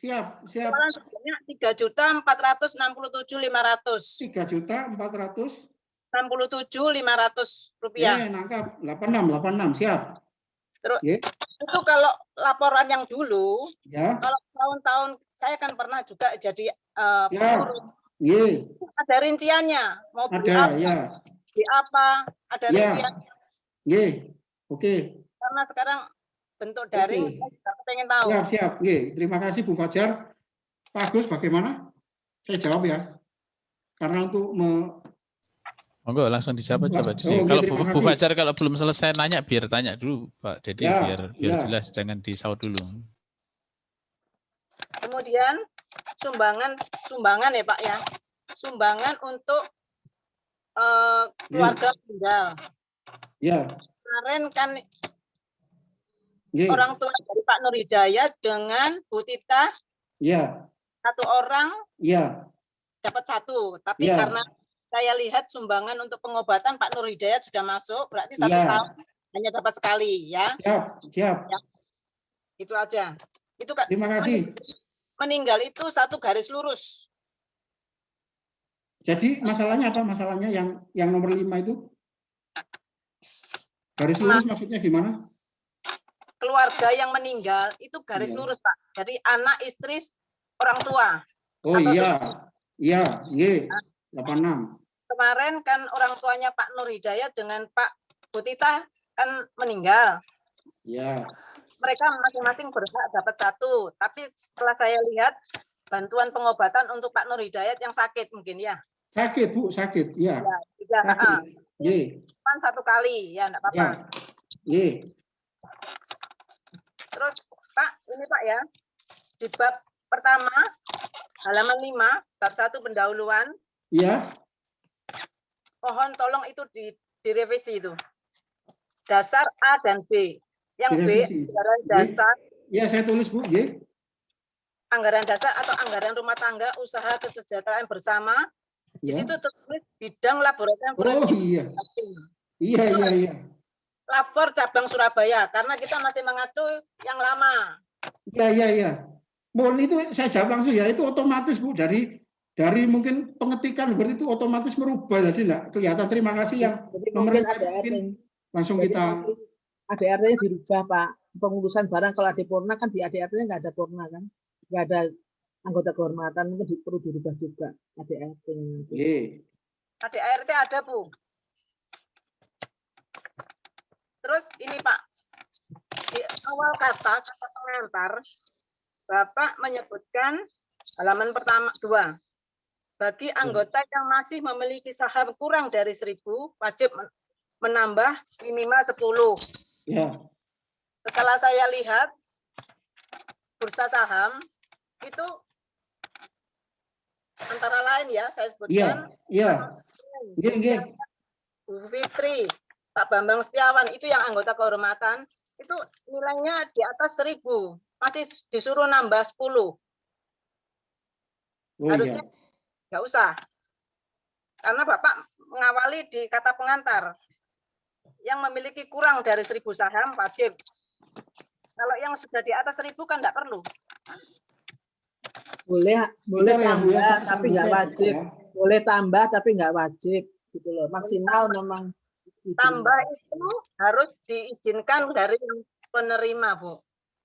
S3: siap.
S2: 3.467.500.
S3: 3.400.
S2: 67.500 rupiah.
S3: Nangkap 86, siap.
S2: Terus itu kalau laporan yang dulu,
S3: ya.
S2: Kalau tahun-tahun saya kan pernah juga jadi pengurus. Ada rinciannya, mau beli
S3: ada,
S2: apa,
S3: ya.
S2: beli apa, ada rinciannya.
S3: Oke.
S2: Karena sekarang bentuk daring, saya juga pengen tahu.
S3: Siap. Terima kasih Bu Fajar. Pak Agus, bagaimana? Saya jawab ya. Karena untuk
S5: monggo langsung dijawab aja Pak Dedi. Kalau Bu Fajar kalau belum selesai nanya biar tanya dulu Pak Dedi biar jelas, jangan disaut dulu.
S2: Kemudian sumbangan ya Pak ya. Sumbangan untuk keluarga meninggal.
S3: Ya.
S2: Kemarin kan orang tua dari Pak Nur Hidayat dengan Bu Tita.
S3: Ya.
S2: Satu orang.
S3: Ya.
S2: Dapat satu, tapi karena saya lihat sumbangan untuk pengobatan Pak Nur Hidayat sudah masuk, berarti 1 tahun hanya dapat sekali ya.
S3: Siap.
S2: Ya. Itu aja. Itu kan.
S3: Terima kasih.
S2: Meninggal itu satu garis lurus.
S3: Jadi masalahnya apa? Masalahnya yang nomor 5 itu? Garis lurus maksudnya gimana?
S2: Keluarga yang meninggal itu garis lurus Pak. Jadi anak, istri, orang tua.
S3: Oh iya, 86.
S2: Kemarin kan orang tuanya Pak Nur Hidayat dengan Pak Bu Tita kan meninggal.
S3: Iya.
S2: Mereka masing-masing berhak dapat satu. Tapi setelah saya lihat bantuan pengobatan untuk Pak Nur Hidayat yang sakit mungkin ya.
S3: Sakit Bu, sakit. Iya.
S2: Kan satu kali ya, enggak apa-apa. Terus Pak, ini Pak ya. Di bab pertama halaman 5, bab 1 pendahuluan.
S3: Iya.
S2: Mohon tolong itu direvisi itu. Dasar A dan B. Yang direvisi. B anggaran dasar.
S3: Iya, saya tulis Bu.
S2: Anggaran dasar atau anggaran rumah tangga usaha kesejahteraan bersama. Di situ tertulis bidang laboratorium forensik.
S3: Iya.
S2: Lafor cabang Surabaya karena kita masih mengacu yang lama.
S3: Iya. Mohon itu saya jawab langsung ya, itu otomatis Bu dari mungkin pengetikan berarti itu otomatis merubah, jadi enggak kelihatan. Terima kasih yang
S4: mungkin ada
S3: langsung kita
S4: ADRT-nya dirubah Pak. Pengurusan barang kalau ADPORNA kan di ADRT-nya nggak ada porna kan, nggak ada anggota kehormatan, mungkin perlu dirubah juga ADRT-nya.
S2: ADRT ada Bu. Terus ini Pak, di awal kata pengantar Bapak menyebutkan halaman pertama 2. Bagi anggota yang masih memiliki saham kurang dari 1.000, wajib menambah minimal 10.
S3: Ya.
S2: Setelah saya lihat bursa saham itu antara lain ya, saya sebutkan.
S3: Iya.
S2: Bu Fitri, Pak Bambang Setiawan itu yang anggota kehormatan itu nilainya di atas 1.000, masih disuruh nambah 10. Harusnya nggak usah, karena Bapak mengawali di kata pengantar yang memiliki kurang dari 1.000 saham wajib. Kalau yang sudah di atas 1.000 kan nggak perlu.
S4: Boleh tambah tapi nggak wajib. Boleh tambah tapi nggak wajib gitu loh. Maksimal memang.
S2: Tambah itu harus diizinkan dari penerima Bu.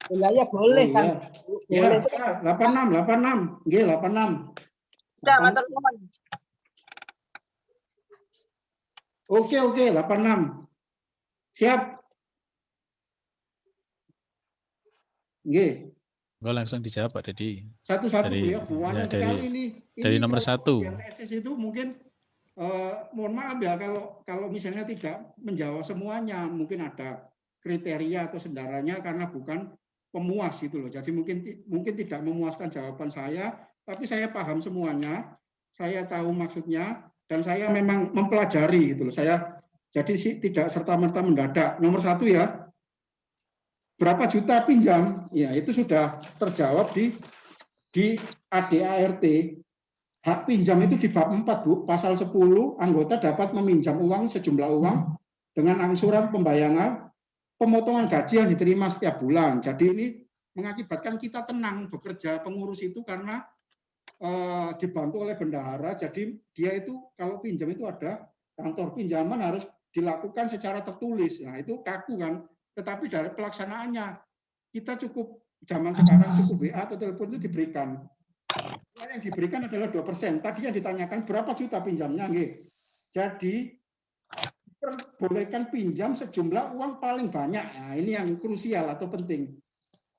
S4: Ya boleh kan.
S3: Boleh. 86. Nggih, 86.
S2: Sudah, matur nuwun.
S3: Oke, 86. Siap. Nggih.
S5: Langsung dijawab Pak Dedi.
S3: Satu-satu ya, banyak sekali ini.
S5: Dari nomor 1.
S3: TSS itu mungkin mohon maaf ya kalau misalnya tidak menjawab semuanya, mungkin ada kriteria atau sendaranya karena bukan pemuas itu loh. Jadi mungkin tidak memuaskan jawaban saya, tapi saya paham semuanya, saya tahu maksudnya, dan saya memang mempelajari gitu loh. Saya jadi sih tidak serta-merta mendadak. Nomor satu ya, berapa juta pinjam? Ya itu sudah terjawab di ADART. Hak pinjam itu di bab 4, Bu, pasal 10, anggota dapat meminjam uang sejumlah uang dengan angsuran pembayaran pemotongan gaji yang diterima setiap bulan. Jadi ini mengakibatkan kita tenang bekerja pengurus itu karena dibantu oleh bendahara. Jadi dia itu kalau pinjam itu ada kantor pinjaman harus dilakukan secara tertulis. Nah itu kaku kan. Tetapi dari pelaksanaannya kita cukup zaman sekarang cukup WA atau telepon itu diberikan. Yang diberikan adalah 2%. Tadi yang ditanyakan berapa juta pinjamnya, nggih. Jadi perbolehkan pinjam sejumlah uang paling banyak. Nah, ini yang krusial atau penting.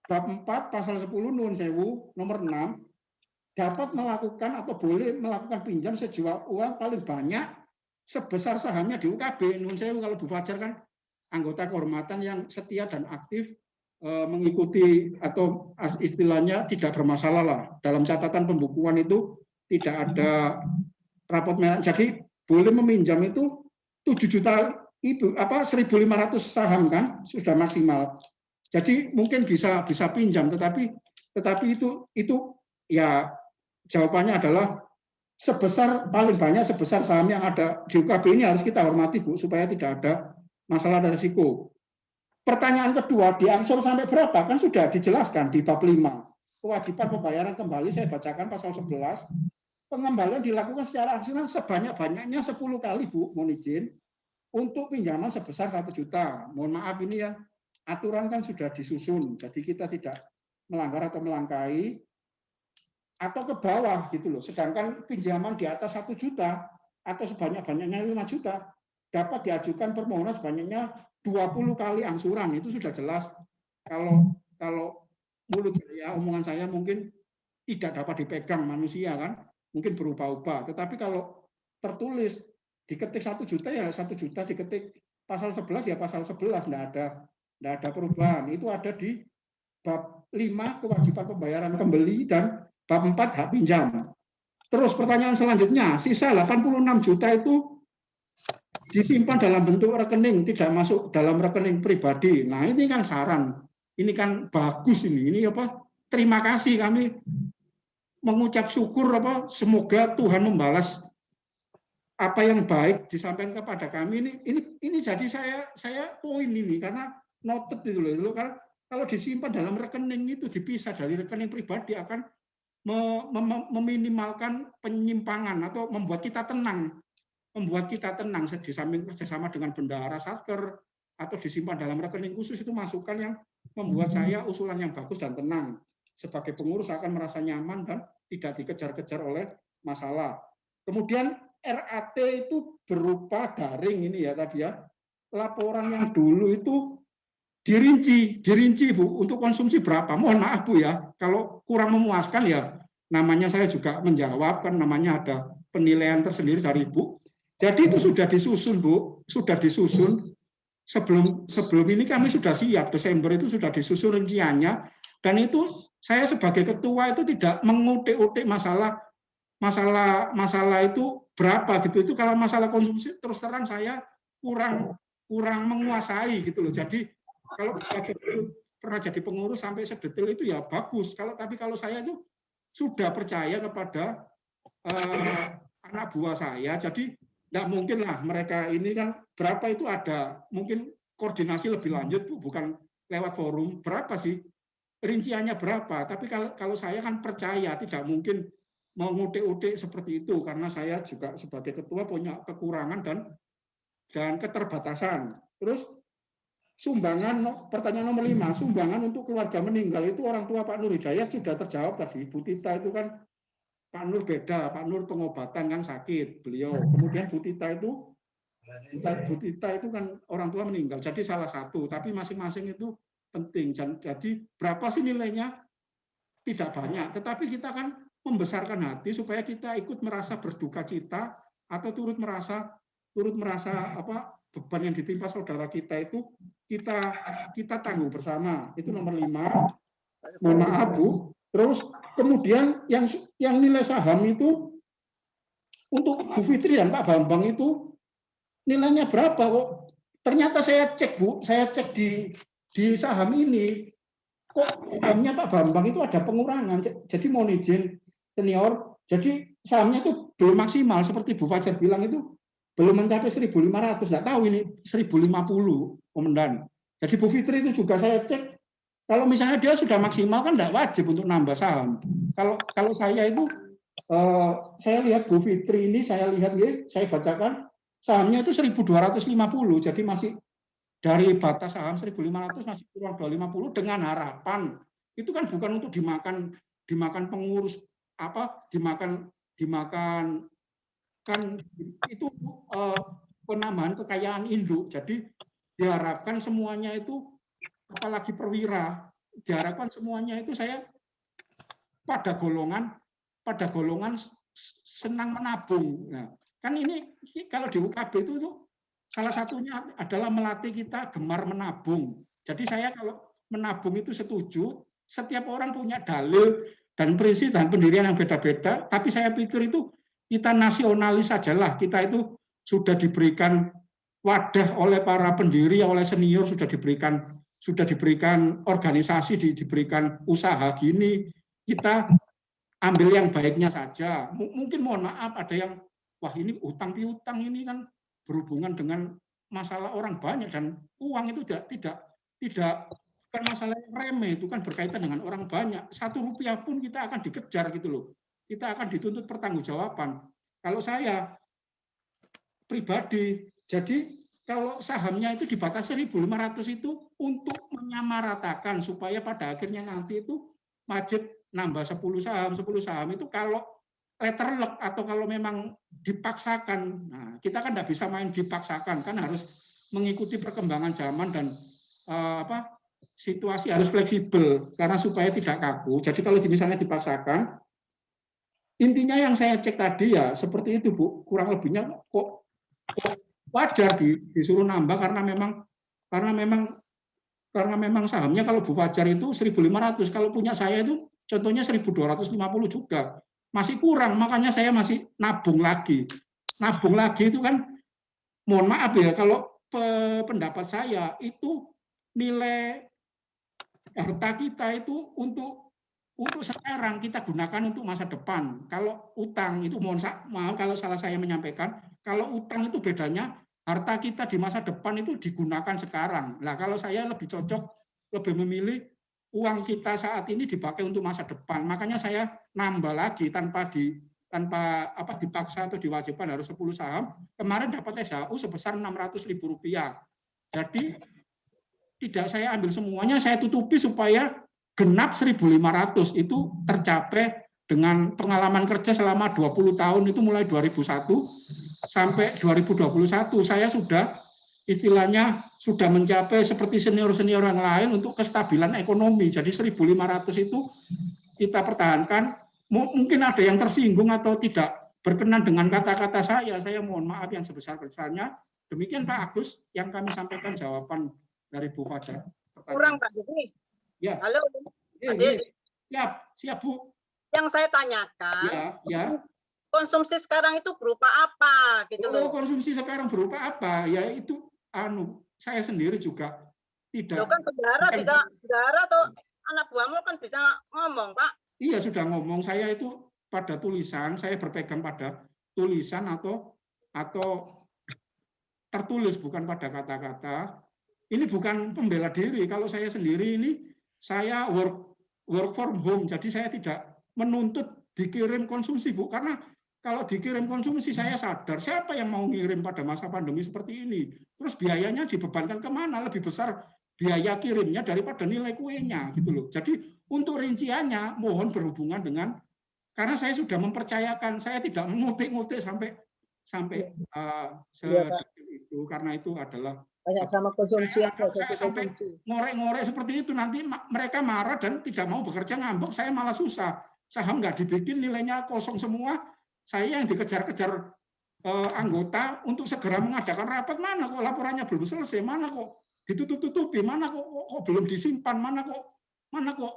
S3: Bab 4 pasal 10 nun sewu nomor 6 dapat melakukan atau boleh melakukan pinjam sejumlah uang paling banyak sebesar sahamnya di UKB. Nun sewu kalau Bu Fajar kan anggota kehormatan yang setia dan aktif mengikuti atau istilahnya tidak bermasalah lah. Dalam catatan pembukuan itu tidak ada rapot merah. Jadi boleh meminjam itu 7 juta itu 1.500 saham kan sudah maksimal. Jadi mungkin bisa pinjam, tetapi itu ya jawabannya adalah sebesar paling banyak sebesar saham yang ada di UKB ini harus kita hormati, Bu, supaya tidak ada masalah dan risiko. Pertanyaan kedua, diangsur sampai berapa? Kan sudah dijelaskan di bab 5. Kewajiban pembayaran kembali, saya bacakan pasal 11. Pengembalian dilakukan secara angsuran sebanyak-banyaknya 10 kali, Bu, mohon izin, untuk pinjaman sebesar 1 juta. Mohon maaf ini ya, aturan kan sudah disusun, jadi kita tidak melanggar atau melangkai, atau ke bawah gitu loh. Sedangkan pinjaman di atas 1 juta atau sebanyak-banyaknya 5 juta, dapat diajukan permohonan sebanyaknya 20 kali angsuran. Itu sudah jelas. Kalau mulut saya, omongan saya mungkin tidak dapat dipegang manusia kan, mungkin berubah-ubah. Tetapi kalau tertulis diketik 1 juta ya 1 juta, diketik pasal 11 ya pasal 11, enggak ada perubahan. Itu ada di bab 5 kewajiban pembayaran kembali dan bab 4 hak pinjam. Terus pertanyaan selanjutnya, sisa 86 juta itu disimpan dalam bentuk rekening, tidak masuk dalam rekening pribadi. Nah, ini kan saran. Ini kan bagus ini. Ini apa? Terima kasih, kami mengucap syukur apa semoga Tuhan membalas apa yang baik disampaikan kepada kami. Ini jadi saya poin ini karena noted itu loh. Kalau disimpan dalam rekening itu dipisah dari rekening pribadi akan meminimalkan penyimpangan atau membuat kita tenang. Di samping kerjasama dengan bendahara satker atau disimpan dalam rekening khusus, itu masukan yang membuat saya usulan yang bagus dan tenang. Sebagai pengurus akan merasa nyaman dan tidak dikejar-kejar oleh masalah. Kemudian RAT itu berupa daring ini ya tadi ya. Laporan yang dulu itu dirinci Bu, untuk konsumsi berapa. Mohon maaf Bu ya, kalau kurang memuaskan ya namanya saya juga menjawab, kan namanya ada penilaian tersendiri dari Ibu. Jadi itu sudah disusun, Bu, sudah disusun. Sebelum ini kami sudah siap, Desember itu sudah disusun rinciannya, dan itu saya sebagai ketua itu tidak mengutik-utik masalah itu berapa gitu. Itu kalau masalah konsumsi terus terang saya kurang menguasai gitu loh. Jadi kalau pernah jadi pengurus sampai sedetail itu ya bagus. Tapi kalau saya itu sudah percaya kepada anak buah saya, jadi tidak mungkin lah mereka ini kan berapa itu ada, mungkin koordinasi lebih lanjut Bu, bukan lewat forum, berapa sih rinciannya berapa. Tapi kalau saya kan percaya tidak mungkin mengutik-utik seperti itu, karena saya juga sebagai ketua punya kekurangan dan keterbatasan. Terus sumbangan, pertanyaan nomor 5, sumbangan untuk keluarga meninggal itu orang tua Pak Nur Hidayat sudah terjawab tadi. Bu Tita itu kan Pak Nur beda, Pak Nur pengobatan kan sakit beliau. Kemudian Bu Tita itu kan orang tua meninggal, jadi salah satu. Tapi masing-masing itu penting. Jadi berapa sih nilainya? Tidak banyak. Tetapi kita kan membesarkan hati supaya kita ikut merasa berduka cita atau turut merasa apa beban yang ditimpa saudara kita itu kita tanggung bersama. Itu nomor 5. Mohon maaf Bu. Terus kemudian yang nilai saham itu untuk Bu Fitri dan Pak Bambang itu nilainya berapa kok? Ternyata saya cek Bu, saya cek di saham ini kok sahamnya Pak Bambang itu ada pengurangan. Jadi mohon izin senior, jadi sahamnya itu belum maksimal seperti Bu Fajar bilang itu belum mencapai 1.500, nggak tahu ini 1.050 komandan. Jadi Bu Fitri itu juga saya cek, kalau misalnya dia sudah maksimal kan nggak wajib untuk nambah saham. Kalau saya itu saya lihat Bu Fitri ini, saya lihat ya, saya bacakan sahamnya itu 1.250, jadi masih dari batas saham 1.500 masih kurang 250 dengan harapan itu kan bukan untuk dimakan pengurus apa dimakan kan itu penambahan kekayaan induk. Jadi diharapkan semuanya itu apalagi perwira diharapkan semuanya itu saya pada golongan senang menabung. Nah, kan ini kalau di UKB itu salah satunya adalah melatih kita gemar menabung. Jadi saya kalau menabung itu setuju, setiap orang punya dalil dan prinsip dan pendirian yang beda-beda, tapi saya pikir itu kita nasionalis sajalah. Kita itu sudah diberikan wadah oleh para pendiri, oleh senior, sudah diberikan organisasi, diberikan usaha gini, kita ambil yang baiknya saja. Mungkin mohon maaf ada yang wah ini utang piutang ini kan berhubungan dengan masalah orang banyak dan uang itu tidak bukan masalah yang remeh, itu kan berkaitan dengan orang banyak. 1 rupiah pun kita akan dikejar gitu loh. Kita akan dituntut pertanggungjawaban. Kalau saya pribadi, jadi kalau sahamnya itu dibatasi 1.500 itu untuk menyamaratakan supaya pada akhirnya nanti itu wajib nambah 10 saham itu kalau letter luck atau kalau memang dipaksakan. Nah, kita kan tidak bisa main dipaksakan, kan harus mengikuti perkembangan zaman dan situasi harus fleksibel karena supaya tidak kaku. Jadi kalau misalnya dipaksakan, intinya yang saya cek tadi ya seperti itu Bu, kurang lebihnya kok wajar disuruh nambah karena memang sahamnya kalau Bu Fajar itu 1.500, kalau punya saya itu contohnya 1.250 juga. Masih kurang, makanya saya masih nabung lagi. Nabung lagi itu kan, mohon maaf ya, kalau pendapat saya itu nilai harta kita itu untuk sekarang kita gunakan untuk masa depan. Kalau utang itu mohon maaf kalau salah saya menyampaikan, kalau utang itu bedanya harta kita di masa depan itu digunakan sekarang. Nah, kalau saya lebih cocok, lebih memilih uang kita saat ini dipakai untuk masa depan. Makanya saya nambah lagi tanpa dipaksa atau diwajibkan harus 10 saham. Kemarin dapat SHU sebesar Rp600.000. Jadi tidak saya ambil semuanya, saya tutupi supaya genap 1.500 itu tercapai dengan pengalaman kerja selama 20 tahun itu mulai 2001 sampai 2021 saya sudah istilahnya sudah mencapai seperti senior-senior yang lain untuk kestabilan ekonomi. Jadi 1.500 itu kita pertahankan. Mungkin ada yang tersinggung atau tidak berkenan dengan kata-kata saya mohon maaf yang sebesar-besarnya. Demikian Pak Agus yang kami sampaikan jawaban dari Bu Fajar.
S2: Kurang Pak Dedi.
S3: Ya.
S2: Halo. Pak Dedi.
S3: Siap Bu.
S2: Yang saya tanyakan,
S3: ya.
S2: Konsumsi sekarang itu berupa apa gitu loh.
S3: Konsumsi sekarang berupa apa? Ya itu saya sendiri juga tidak.
S2: Loh kan bendahara atau anak buahmu kan bisa ngomong, Pak.
S3: Iya, sudah ngomong. Saya itu pada tulisan, saya berpegang pada tulisan atau tertulis bukan pada kata-kata. Ini bukan pembela diri. Kalau saya sendiri ini saya work from home, jadi saya tidak menuntut dikirim konsumsi, Bu, karena kalau dikirim konsumsi saya sadar siapa yang mau ngirim pada masa pandemi seperti ini. Terus biayanya dibebankan kemana? Lebih besar biaya kirimnya daripada nilai kuenya gitu loh. Jadi untuk rinciannya mohon berhubungan dengan karena saya sudah mempercayakan, saya tidak mengutik-ngutik sampai itu karena itu adalah
S4: banyak sama konsumsi
S3: sampai ngorek-ngorek seperti itu nanti mereka marah dan tidak mau bekerja ngambek, saya malah susah. Saham nggak dibikin nilainya kosong semua. Saya yang dikejar-kejar anggota untuk segera mengadakan rapat, mana kok laporannya belum selesai, mana kok ditutup-tutupi, mana kok belum disimpan, mana kok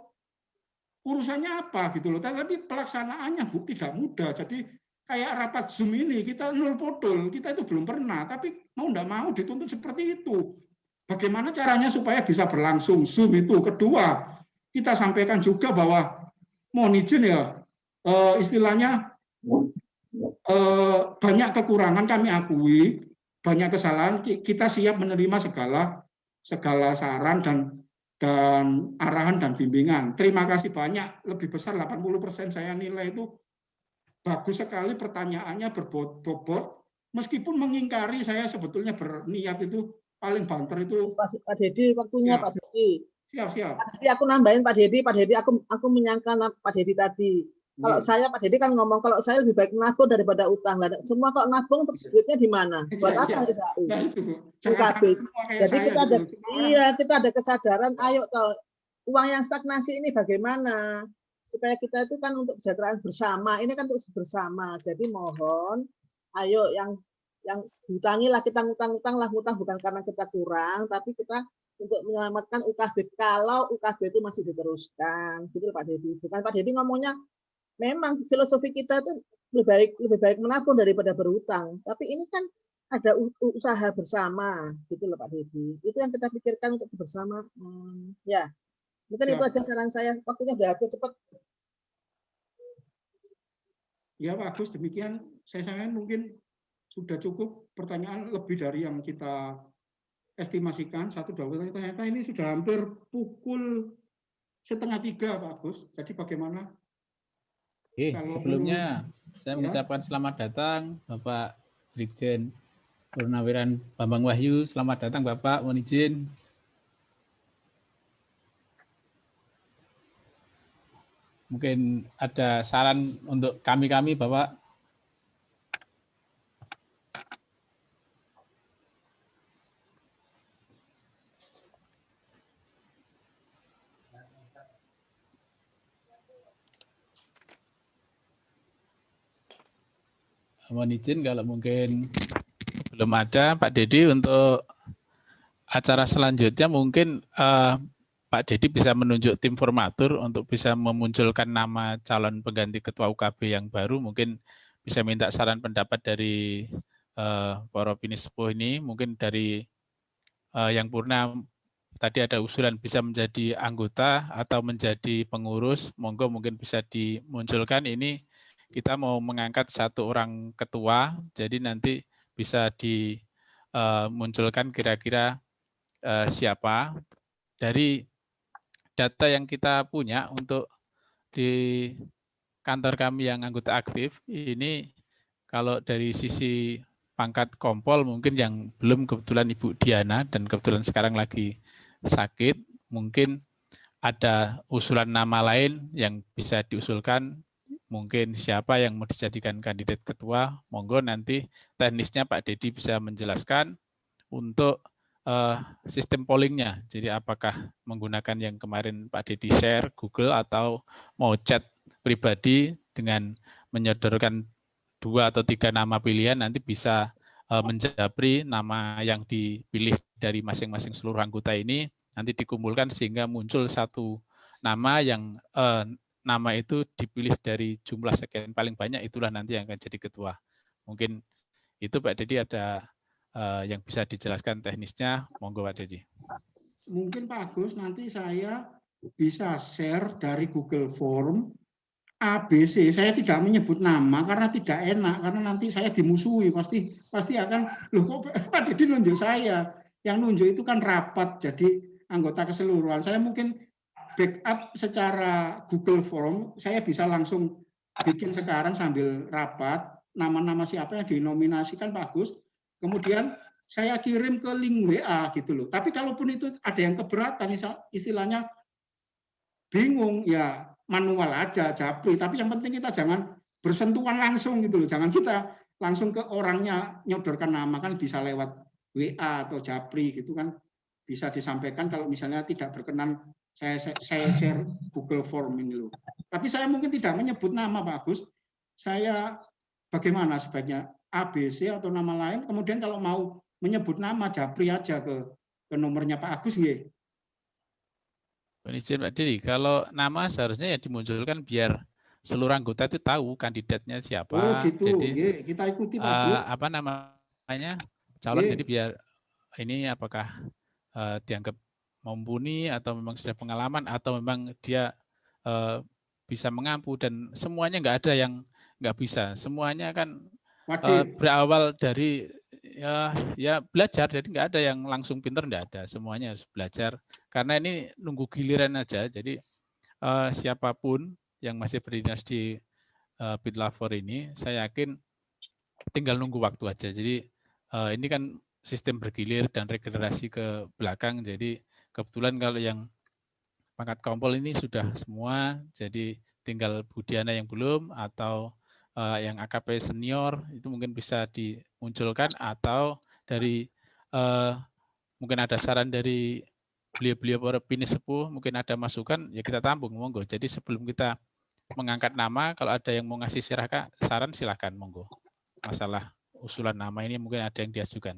S3: urusannya apa gitu loh. Tapi pelaksanaannya Bu tidak mudah. Jadi kayak rapat Zoom ini kita nol podol, kita itu belum pernah, tapi mau enggak mau dituntut seperti itu. Bagaimana caranya supaya bisa berlangsung Zoom itu? Kedua, kita sampaikan juga bahwa mohon izin ya, istilahnya banyak kekurangan kami akui, banyak kesalahan, kita siap menerima segala saran dan arahan dan bimbingan. Terima kasih banyak, lebih besar 80% saya nilai itu bagus sekali, pertanyaannya berbobot, meskipun mengingkari saya sebetulnya berniat itu paling banter itu.
S4: Pak Dedi, waktunya
S3: Ya.
S4: Pak Dedi.
S3: Siap.
S4: Pak Dedi, aku nambahin Pak Dedi, aku menyangka Pak Dedi tadi. Kalau saya Pak Dedi kan ngomong kalau saya lebih baik nabung daripada utang. Semua kalau nabung terus duitnya di mana? Buat apa SAU?
S3: Nah itu,
S4: UKB. Jadi kita ada kita ada kesadaran, ayo tahu uang yang stagnasi ini bagaimana supaya kita itu kan untuk kesejahteraan bersama. Ini kan untuk bersama. Jadi mohon ayo yang hutangi lah, kita ngutang bukan karena kita kurang, tapi kita untuk menyelamatkan UKB kalau UKB itu masih diteruskan. Gitu Pak Dedi. Bukan Pak Dedi ngomongnya memang filosofi kita itu lebih baik menabung daripada berhutang. Tapi ini kan ada usaha bersama, gitu loh Pak Dedi. Itu yang kita pikirkan untuk bersama. Ya, mungkin itu aja saran saya. Waktunya sudah habis cepat.
S3: Ya Pak Agus, demikian saya mungkin sudah cukup pertanyaan lebih dari yang kita estimasikan. 1-2 ternyata ini sudah hampir pukul 2:30 Pak Agus. Jadi bagaimana?
S5: Sebelumnya saya mengucapkan selamat datang Bapak Brigjen Purnawiran Bambang Wahyu. Selamat datang Bapak, mohon izin. Mungkin ada saran untuk kami Bapak. Mohon izin kalau mungkin belum ada Pak Dedi, untuk acara selanjutnya mungkin Pak Dedi bisa menunjuk tim formatur untuk bisa memunculkan nama calon pengganti ketua UKB yang baru. Mungkin bisa minta saran pendapat dari para opini sepuh ini. Mungkin dari yang purna tadi ada usulan bisa menjadi anggota atau menjadi pengurus. Monggo mungkin bisa dimunculkan. Ini kita mau mengangkat 1 orang ketua, jadi nanti bisa dimunculkan kira-kira siapa. Dari data yang kita punya untuk di kantor kami yang anggota aktif, ini kalau dari sisi pangkat kompol mungkin yang belum kebetulan Ibu Diana, dan kebetulan sekarang lagi sakit, mungkin ada usulan nama lain yang bisa diusulkan. Mungkin siapa yang mau dijadikan kandidat ketua, monggo nanti teknisnya Pak Dedi bisa menjelaskan untuk sistem pollingnya. Jadi apakah menggunakan yang kemarin Pak Dedi share Google atau mau chat pribadi dengan menyodorkan 2 atau 3 nama pilihan, nanti bisa menjapri nama yang dipilih dari masing-masing seluruh anggota ini, nanti dikumpulkan sehingga muncul 1 nama yang nama itu dipilih dari jumlah sekian paling banyak, itulah nanti yang akan jadi ketua. Mungkin itu Pak Dedi ada yang bisa dijelaskan teknisnya, monggo Pak Dedi.
S3: Mungkin Pak Agus nanti saya bisa share dari Google Form ABC. Saya tidak menyebut nama karena tidak enak, karena nanti saya dimusuhi, pasti akan, loh kok Pak Dedi nunjuk saya. Yang nunjuk itu kan rapat, jadi anggota keseluruhan. Saya mungkin backup secara Google Form, saya bisa langsung bikin sekarang sambil rapat, nama-nama siapa yang dinominasikan Pak Agus, kemudian saya kirim ke link WA gitu loh. Tapi kalaupun itu ada yang keberatan, istilahnya bingung, ya manual aja, japri. Tapi yang penting kita jangan bersentuhan langsung gitu loh, jangan kita langsung ke orangnya nyodorkan nama, kan bisa lewat WA atau japri gitu kan, bisa disampaikan kalau misalnya tidak berkenan. Saya share Google Form ini loh. Tapi saya mungkin tidak menyebut nama Pak Agus. Saya bagaimana sebaiknya ABC atau nama lain. Kemudian kalau mau menyebut nama japri aja ke nomornya Pak Agus nggih.
S5: Izin Pak Didi, kalau nama seharusnya ya dimunculkan biar seluruh anggota itu tahu kandidatnya siapa.
S3: Oh gitu,
S5: Jadi
S3: kita ikuti Pak Agus.
S5: apa namanya calon, jadi biar ini apakah dianggap mumpuni atau memang sudah pengalaman atau memang dia bisa mengampu, dan semuanya nggak ada yang nggak bisa. Semuanya kan berawal dari ya belajar, jadi nggak ada yang langsung pinter, nggak ada, semuanya harus belajar karena ini nunggu giliran aja. Jadi siapapun yang masih berdinas di Bitlavor ini, saya yakin tinggal nunggu waktu aja. Jadi ini kan sistem bergilir dan regenerasi ke belakang, jadi kebetulan kalau yang pangkat kompol ini sudah semua, jadi tinggal Budiana yang belum, atau yang AKP senior itu mungkin bisa dimunculkan, atau dari mungkin ada saran dari beliau-beliau para pini sepuh, mungkin ada masukan, ya kita tampung, monggo. Jadi sebelum kita mengangkat nama, kalau ada yang mau ngasih saran silahkan, monggo. Masalah usulan nama ini mungkin ada yang diajukan.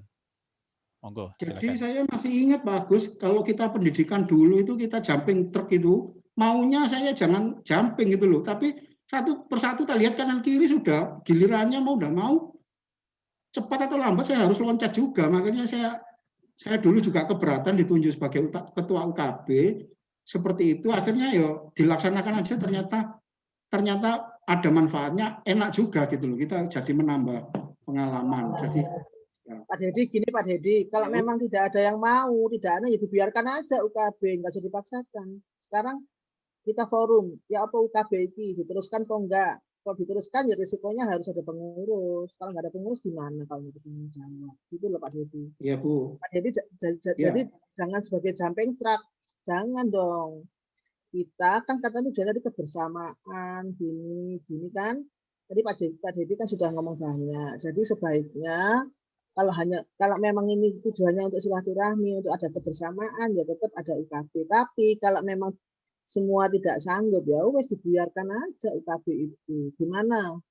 S5: Monggo, silakan.
S3: Jadi saya masih ingat Pak Agus, kalau kita pendidikan dulu itu kita jumping truk itu, maunya saya jangan jumping gitu loh, tapi satu persatu kita lihat kanan kiri sudah gilirannya mau udah mau cepat atau lambat saya harus loncat juga. Makanya saya dulu juga keberatan ditunjuk sebagai ketua UKB seperti itu. Akhirnya ya dilaksanakan aja, ternyata ada manfaatnya, enak juga gitu loh. Kita jadi menambah pengalaman. Jadi
S4: Pak Dedi, gini Pak Dedi, kalau memang tidak ada yang mau, tidak ada ya dibiarkan aja UKB, nggak usah dipaksakan. Sekarang kita forum, ya apa UKB ini diteruskan kok enggak? Kalau diteruskan ya risikonya harus ada pengurus. Kalau nggak ada pengurus gimana kalau itu jawab? Gitu loh Pak Dedi.
S3: Iya Bu.
S4: Pak Dedi, jadi jangan sebagai jumping truck, jangan dong. Kita kan katanya udah tadi kebersamaan, gini kan. Tadi Pak Dedi kan sudah ngomong banyak. Jadi sebaiknya kalau memang ini tujuannya untuk silaturahmi, untuk ada kebersamaan, ya tetap ada UKB. Tapi kalau memang semua tidak sanggup, ya wes dibiarkan aja UKB itu. Gimana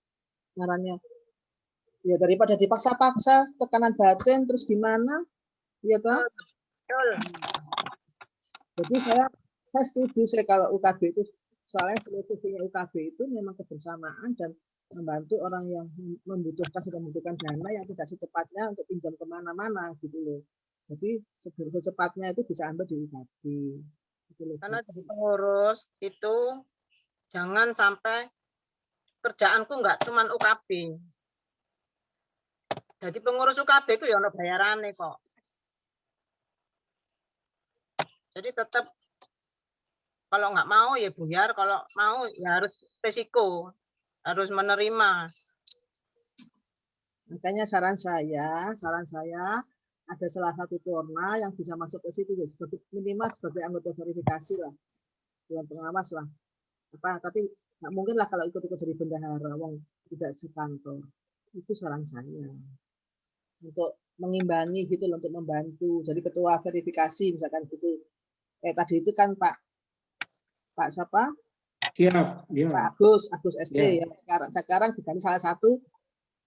S4: caranya? Ya daripada dipaksa-paksa, tekanan batin, terus gimana? Ya toh? Jadi saya setuju kalau UKB itu, soalnya filosofinya UKB itu memang kebersamaan dan membantu orang yang sedang membutuhkan dana yang tidak secepatnya untuk pinjam kemana-mana gitu loh. Jadi secepatnya itu bisa ambil di UKB. Gitu loh.
S2: Karena jadi pengurus itu jangan sampai kerjaanku nggak cuma UKB. Jadi pengurus UKB itu ya ono bayarannya kok. Jadi tetap kalau nggak mau ya buyar, kalau mau ya harus resiko. Harus menerima.
S4: Makanya saran saya ada salah satu Porna yang bisa masuk ke situ, sebagai minimal sebagai anggota verifikasi lah, dewan pengawas lah. Tapi nggak mungkin lah kalau ikut-ikut jadi bendahara, wong tidak sekantor. Itu saran saya untuk mengimbangi gitu loh, untuk membantu. Jadi ketua verifikasi misalkan gitu. Tadi itu kan Pak siapa?
S3: Siap, ya.
S4: Pak Agus SD ya. Sekarang diganti salah satu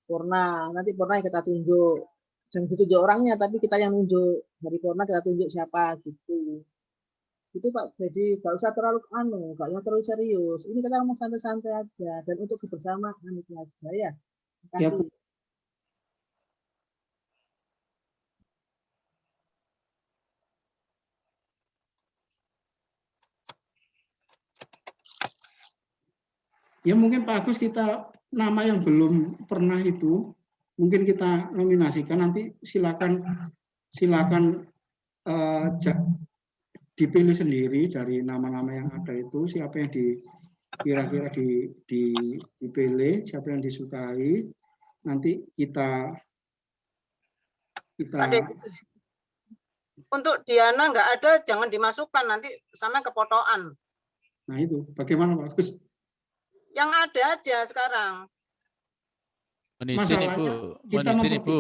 S4: Porna. Nanti Porna yang kita tunjuk. Jangan ditunjuk orangnya, tapi kita yang nunjuk. Dari Porna kita tunjuk siapa gitu. Itu Pak, jadi nggak usah terlalu nggak usah terlalu serius. Ini kita ngomong santai-santai aja dan untuk kebersamaan itu aja ya. Terima kasih.
S3: Ya mungkin Pak Agus, kita nama yang belum pernah itu mungkin kita nominasikan, nanti silakan dipilih sendiri dari nama-nama yang ada itu, siapa yang kira-kira dipilih, siapa yang disukai, nanti kita
S2: untuk Diana nggak ada, jangan dimasukkan, nanti sama kepotoan.
S3: Nah itu bagaimana Pak Agus?
S2: Yang ada aja sekarang.
S5: Mohon Ibu,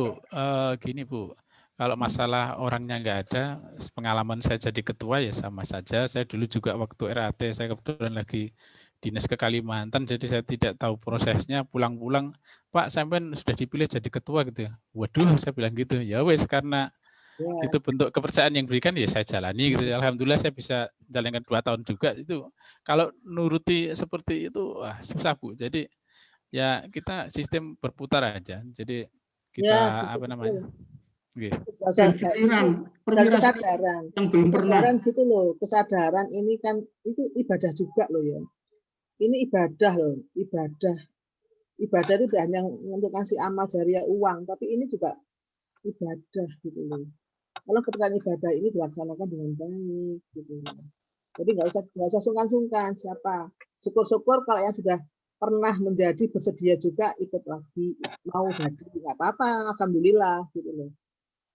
S5: gini Bu, kalau masalah orangnya nggak ada, pengalaman saya jadi ketua ya sama saja. Saya dulu juga waktu RAT, saya kebetulan lagi dinas ke Kalimantan, jadi saya tidak tahu prosesnya. Pulang-pulang, Pak sampean sudah dipilih jadi ketua gitu ya. Waduh, saya bilang gitu. Ya wes, karena
S4: Ya.
S5: Itu bentuk kepercayaan yang diberikan ya saya jalani gitu. Alhamdulillah saya bisa jalankan 2 tahun juga itu. Kalau nuruti seperti itu wah susah Bu. Jadi ya kita sistem berputar aja. Jadi
S4: Ya,
S5: kita apa namanya? Nggih.
S3: Dan pikiran,
S4: dan kesadaran.
S3: yang belum pernah.
S4: Kesadaran gitu loh, kesadaran ini kan itu ibadah juga loh ya. Ini ibadah loh, ibadah. Ibadah itu tidak hanya untuk kasih amal jariah uang, tapi ini juga ibadah gitu loh. Kalau kepercayaan ibadah ini dilaksanakan dengan baik gitu loh. Jadi nggak usah sungkan-sungkan siapa. Syukur-syukur kalau yang sudah pernah menjadi bersedia juga ikut lagi, mau jadi nggak apa-apa, alhamdulillah gitu loh.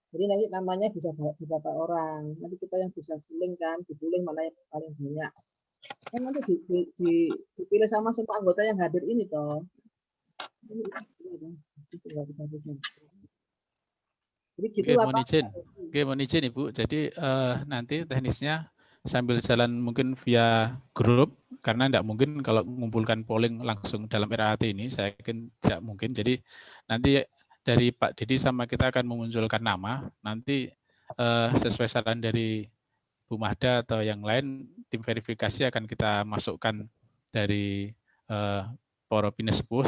S4: Jadi nanti namanya bisa beberapa orang. Nanti kita yang bisa guling kan, dibuling mana yang paling banyak. Kan nanti dipilih sama semua anggota yang hadir ini toh. Jadi gitu lah Pak.
S5: Oke, mohon izin Ibu. Jadi nanti teknisnya sambil jalan mungkin via grup karena tidak mungkin kalau mengumpulkan polling langsung dalam RAT ini saya yakin tidak mungkin. Jadi nanti dari Pak Dedi sama kita akan memunculkan nama. Nanti sesuai saran dari Bu Mahda atau yang lain tim verifikasi akan kita masukkan dari para pinesepuh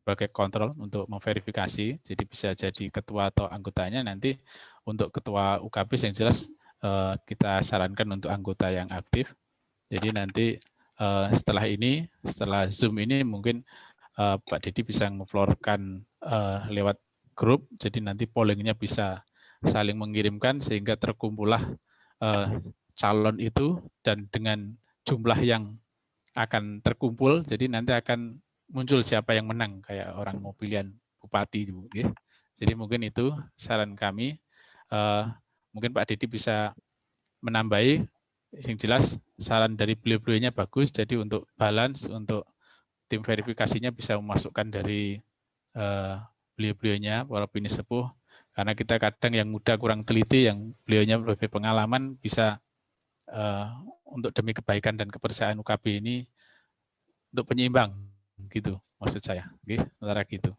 S5: sebagai kontrol untuk memverifikasi. Jadi bisa jadi ketua atau anggotanya nanti untuk ketua UKB yang jelas kita sarankan untuk anggota yang aktif. Jadi nanti setelah Zoom ini mungkin Pak Dedi bisa ngeflorkan lewat grup. Jadi nanti pollingnya bisa saling mengirimkan sehingga terkumpullah calon itu dan dengan jumlah yang akan terkumpul. Jadi nanti akan muncul siapa yang menang kayak orang mau pilihan bupati Bu. Jadi mungkin itu saran kami. Mungkin Pak Dedi bisa menambahi. Yang jelas saran dari beliau-beliaunya bagus. Jadi untuk balance untuk tim verifikasinya bisa memasukkan dari beliau-beliaunya para pinesepuh. Karena kita kadang yang muda kurang teliti, yang beliaunya lebih pengalaman bisa untuk demi kebaikan dan kepercayaan UKB ini untuk penyeimbang gitu maksud saya. Oke, antara gitu.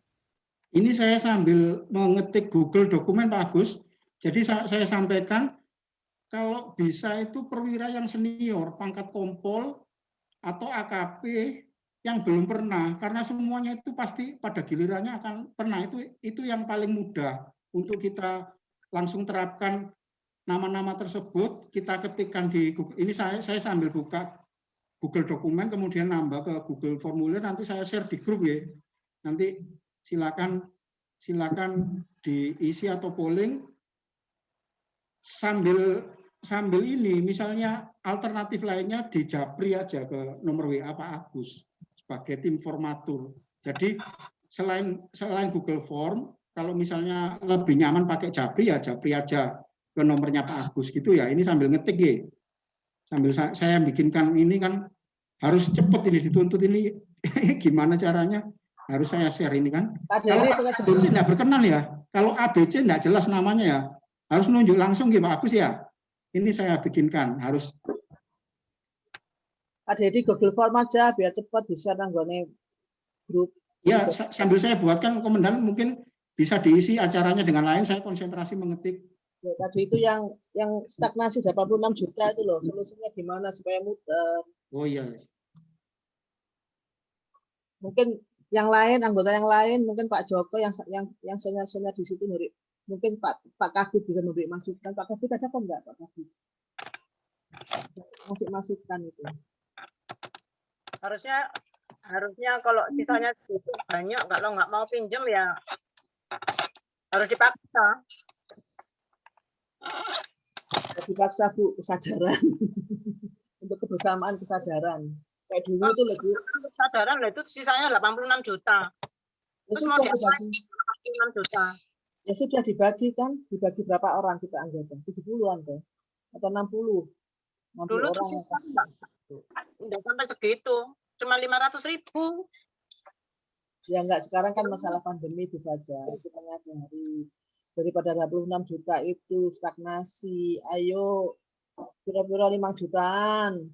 S3: Ini saya sambil mengetik Google dokumen Pak Agus. Jadi saya sampaikan kalau bisa itu perwira yang senior, pangkat kompol atau AKP yang belum pernah, karena semuanya itu pasti pada gilirannya akan pernah. Itu yang paling mudah untuk kita langsung terapkan nama-nama tersebut, kita ketikkan di Google. Ini saya sambil buka Google dokumen, kemudian nambah ke Google formulir, nanti saya share di grup ya. Nanti silakan diisi atau polling sambil ini misalnya alternatif lainnya di Japri aja ke nomor WA Pak Agus sebagai tim formatur. Jadi selain Google Form, kalau misalnya lebih nyaman pakai Japri ya Japri aja ke nomornya Pak Agus gitu ya. Ini sambil ngetik ya. Sambil saya bikinkan ini kan harus cepat ini dituntut ini gimana caranya? Harus saya share ini kan. Kalau ABC tidak berkenan ya. Kalau ABC tidak jelas namanya ya. Harus nunjuk langsung ya Pak Agus ya. Ini saya bikinkan harus.
S4: Pak Dedi Google Form aja biar cepat bisa nanggone grup.
S3: Ya sambil saya buatkan komandan mungkin bisa diisi acaranya dengan lain. Saya konsentrasi mengetik.
S4: Ya, tadi itu yang stagnasi 86 juta itu loh. Solusinya gimana supaya mudah?
S3: Oh iya.
S4: Mungkin yang lain, anggota yang lain, mungkin Pak Joko yang senior di situ memberi, mungkin Pak Kabit bisa memberi masukan. Pak Kabit ada apa enggak Pak Kabit? Masih masukan itu.
S2: Harusnya kalau misalnya itu banyak, kalau nggak mau pinjam ya harus dipaksa.
S4: Dipaksa Bu, kesadaran untuk kebersamaan kesadaran. Kayak dulu itu lagi
S2: kesadaran itu sisanya 86 juta. Terus mau diapain 86 juta?
S4: Ya sudah dibagi kan, dibagi berapa orang kita anggota? 70-an tuh atau 60? 60
S2: dulu
S4: orang
S2: yang enggak sampai segitu, cuma 500.000.
S4: Ya enggak, sekarang kan masalah pandemi dibaca, kita nyadari daripada 26 juta itu stagnasi, ayo kira-kira 5 jutaan.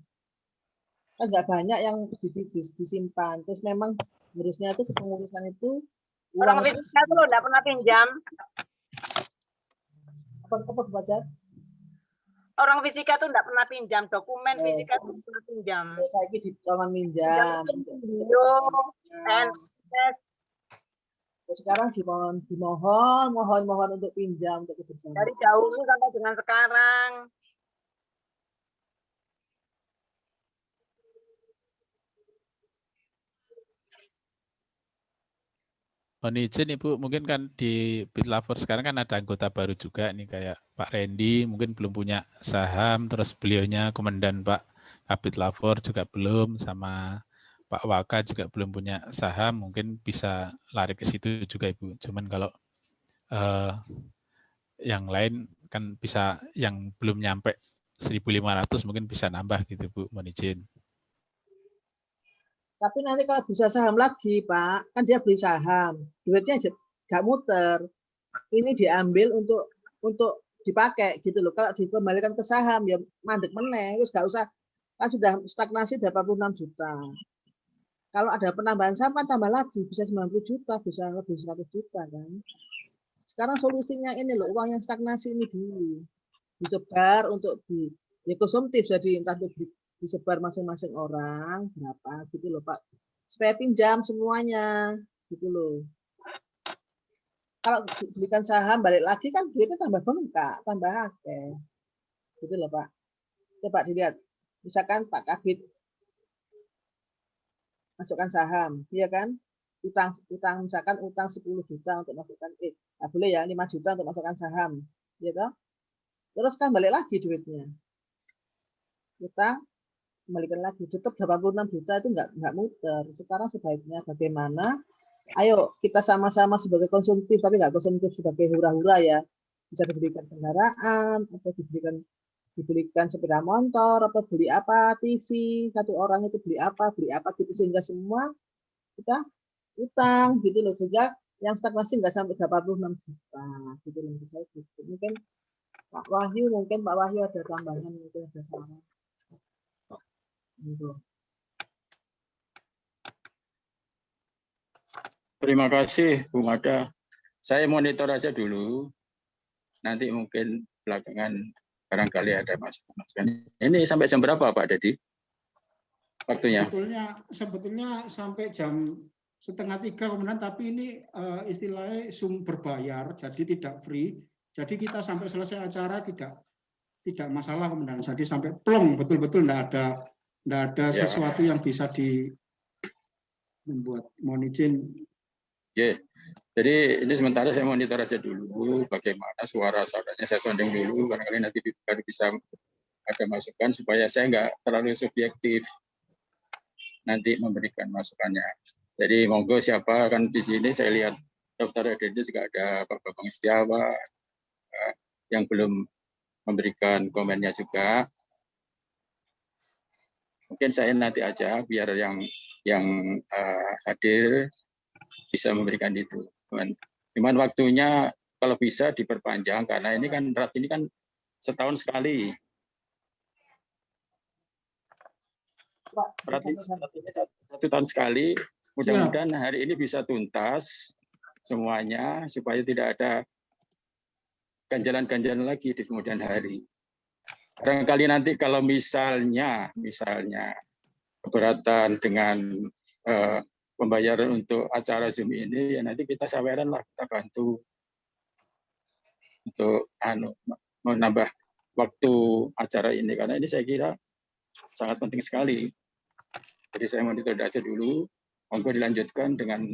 S4: Kan enggak banyak yang disimpan. Terus memang harusnya itu kepengurusan itu
S2: orang miskin itu enggak pernah pinjam.
S4: Apa Bu Fajar?
S2: Orang fisika tuh enggak pernah pinjam dokumen, fisika tuh pernah pinjam.
S4: Saya ini ditongan minjam.
S2: Video, NS,
S4: Sekarang dimohon untuk pinjam untuk kebersamaan.
S2: dari dahulu sampai dengan sekarang.
S5: Mohon izin Ibu, mungkin kan di BitLover sekarang kan ada anggota baru juga nih kayak Pak Randy, mungkin belum punya saham, terus beliaunya komandan Pak Kabit Lover juga belum, sama Pak Waka juga belum punya saham, mungkin bisa lari ke situ juga Ibu. Cuman kalau yang lain kan bisa yang belum nyampe 1.500 mungkin bisa nambah gitu Bu, mohon izin.
S4: Tapi nanti kalau bisa saham lagi, Pak, kan dia beli saham, duitnya nggak muter. Ini diambil untuk dipakai gitu loh. Kalau dikembalikan ke saham ya mandek meneh, terus nggak usah, kan sudah stagnasi 86 juta. Kalau ada penambahan saham kan tambah lagi, bisa 90 juta, bisa lebih 100 juta kan. Sekarang solusinya ini loh, uang yang stagnasi ini dulu disebar untuk ya konsumtif, jadi entah itu disebar masing-masing orang berapa gitu loh Pak, supaya pinjam semuanya gitu loh. Kalau belikan saham balik lagi kan duitnya tambah bengkak, tambah akeh gitu loh Pak. Coba dilihat, misalkan Pak Kabit masukkan saham, iya kan, utang misalkan utang 10 juta untuk masukkan boleh ya 5 juta untuk masukkan saham, gitu. Terus kan balik lagi duitnya, utang kembalikan lagi, tetap 86 juta itu nggak muter. Sekarang sebaiknya bagaimana? Ayo kita sama-sama sebagai konsumtif, tapi nggak konsumtif sebagai hura-hura ya. Bisa diberikan kendaraan, atau diberikan sepeda motor, atau beli apa, TV, satu orang itu beli apa gitu, sehingga semua kita utang gitu loh, sehingga yang stagnasi nggak sampai 86 juta gitu loh. Mungkin Pak Wahyu ada tambahan, mungkin ada saran.
S7: Terima kasih Bu Mada. Saya monitor aja dulu. Nanti mungkin belakangan barangkali ada masukan. Ini sampai jam berapa Pak Dedi? Waktunya?
S3: Sebetulnya sampai jam 2:30 kemudian, tapi ini istilahnya Zoom berbayar, jadi tidak free. Jadi kita sampai selesai acara tidak masalah kemudian. Jadi sampai plong betul-betul tidak ada
S7: Ya.
S3: sesuatu yang bisa membuat mohon izin.
S7: Yeah. Jadi ini sementara saya monitor aja dulu bagaimana suaranya, saya sounding dulu, barangkali nanti baru bisa ada masukan supaya saya nggak terlalu subjektif nanti memberikan masukannya. Jadi monggo siapa, kan di sini saya lihat daftar hadirnya juga ada Pak Bambang Setiawan yang belum memberikan komennya juga. Mungkin saya nanti aja biar yang hadir bisa memberikan itu. Cuman waktunya kalau bisa diperpanjang karena ini kan RAT ini kan setahun sekali. RAT ini 1 tahun sekali. Mudah-mudahan hari ini bisa tuntas semuanya supaya tidak ada ganjalan-ganjalan lagi di kemudian hari. Barangkali nanti kalau misalnya keberatan dengan pembayaran untuk acara Zoom ini, ya nanti kita saweran lah, kita bantu untuk menambah waktu acara ini, karena ini saya kira sangat penting sekali. Jadi saya monitor aja dulu, monggo dilanjutkan dengan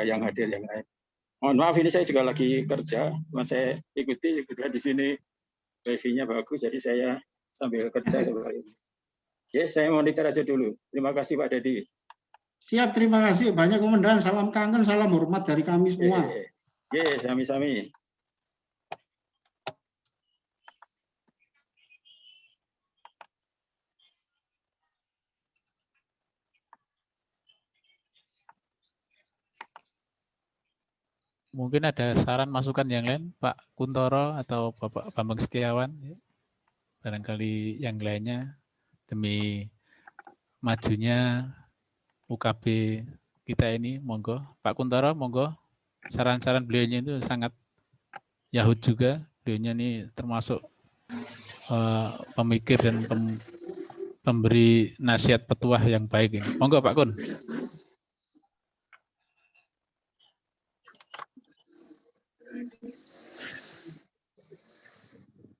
S7: yang hadir yang lain. Mohon maaf ini saya juga lagi kerja, saya ikuti juga di sini wifi-nya bagus, jadi saya sambil kerja seperti ini. Ya, saya monitor aja dulu. Terima kasih Pak Dedi.
S3: Siap, terima kasih banyak Komandan. Salam kangen, salam hormat dari kami semua.
S7: Sami-sami.
S5: Mungkin ada saran masukan yang lain, Pak Kuntoro atau Bapak Bambang Setiawan, barangkali yang lainnya demi majunya UKB kita ini, monggo. Pak Kuntoro, monggo. Saran-saran beliaunya itu sangat yahut juga beliaunya ini termasuk pemikir dan pemberi nasihat petuah yang baik ini. Monggo Pak Kun.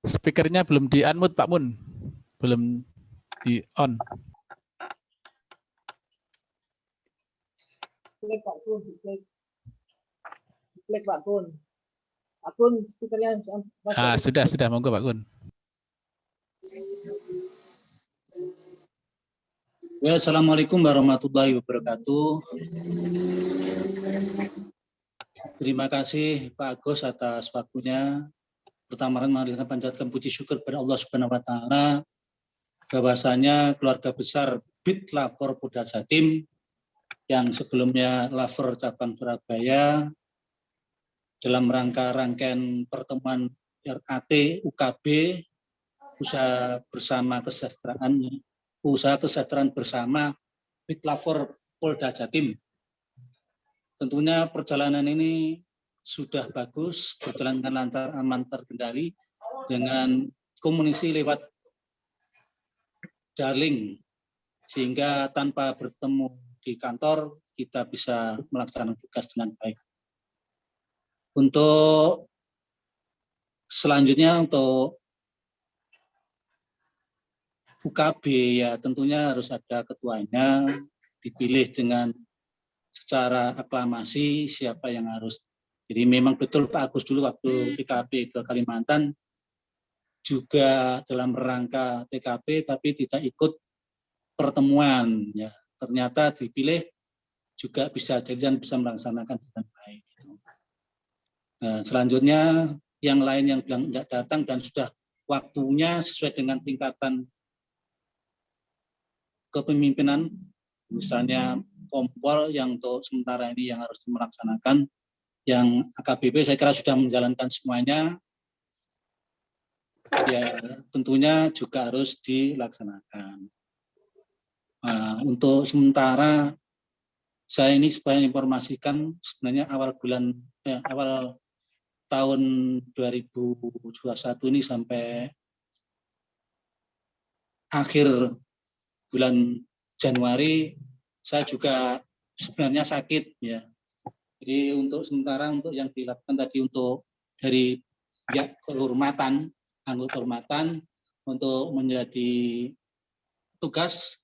S5: Speakernya belum di-unmute Pak Mun. Belum di-on.
S4: Klik Pak Kun, klik Pak Kun. Pak Kun, speakernya.
S5: Sudah, monggo Pak Kun.
S8: Ya, Assalamualaikum warahmatullahi wabarakatuh. Terima kasih Pak Agus atas waktunya. Pertama, mari kita panjatkan puji syukur kepada Allah Subhanahu wa taala bahwasanya keluarga besar BIT Lapor Polda Jatim yang sebelumnya Lapor cabang Surabaya dalam rangkaian pertemuan RAT UKB usaha kesejahteraan bersama BIT Lapor Polda Jatim. Tentunya perjalanan ini sudah bagus, berjalan dengan lancar, aman, terkendali dengan komunikasi lewat daring, sehingga tanpa bertemu di kantor kita bisa melaksanakan tugas dengan baik. Untuk selanjutnya untuk UKB ya tentunya harus ada ketuanya, dipilih dengan secara aklamasi siapa yang harus. Jadi memang betul Pak Agus dulu waktu TKP ke Kalimantan juga dalam rangka TKP tapi tidak ikut pertemuan ya. Ternyata dipilih juga bisa jadi dan bisa melaksanakan dengan baik. Nah, selanjutnya yang lain yang bilang tidak datang dan sudah waktunya sesuai dengan tingkatan kepemimpinan, misalnya Kompol yang untuk sementara ini yang harus melaksanakan, yang AKBP saya kira sudah menjalankan semuanya, ya tentunya juga harus dilaksanakan. Nah, untuk sementara saya ini supaya informasikan sebenarnya awal tahun 2021 ini sampai akhir bulan Januari saya juga sebenarnya sakit ya. Jadi untuk sementara untuk yang dilakukan tadi untuk dari pihak kehormatan, anggota kehormatan untuk menjadi tugas,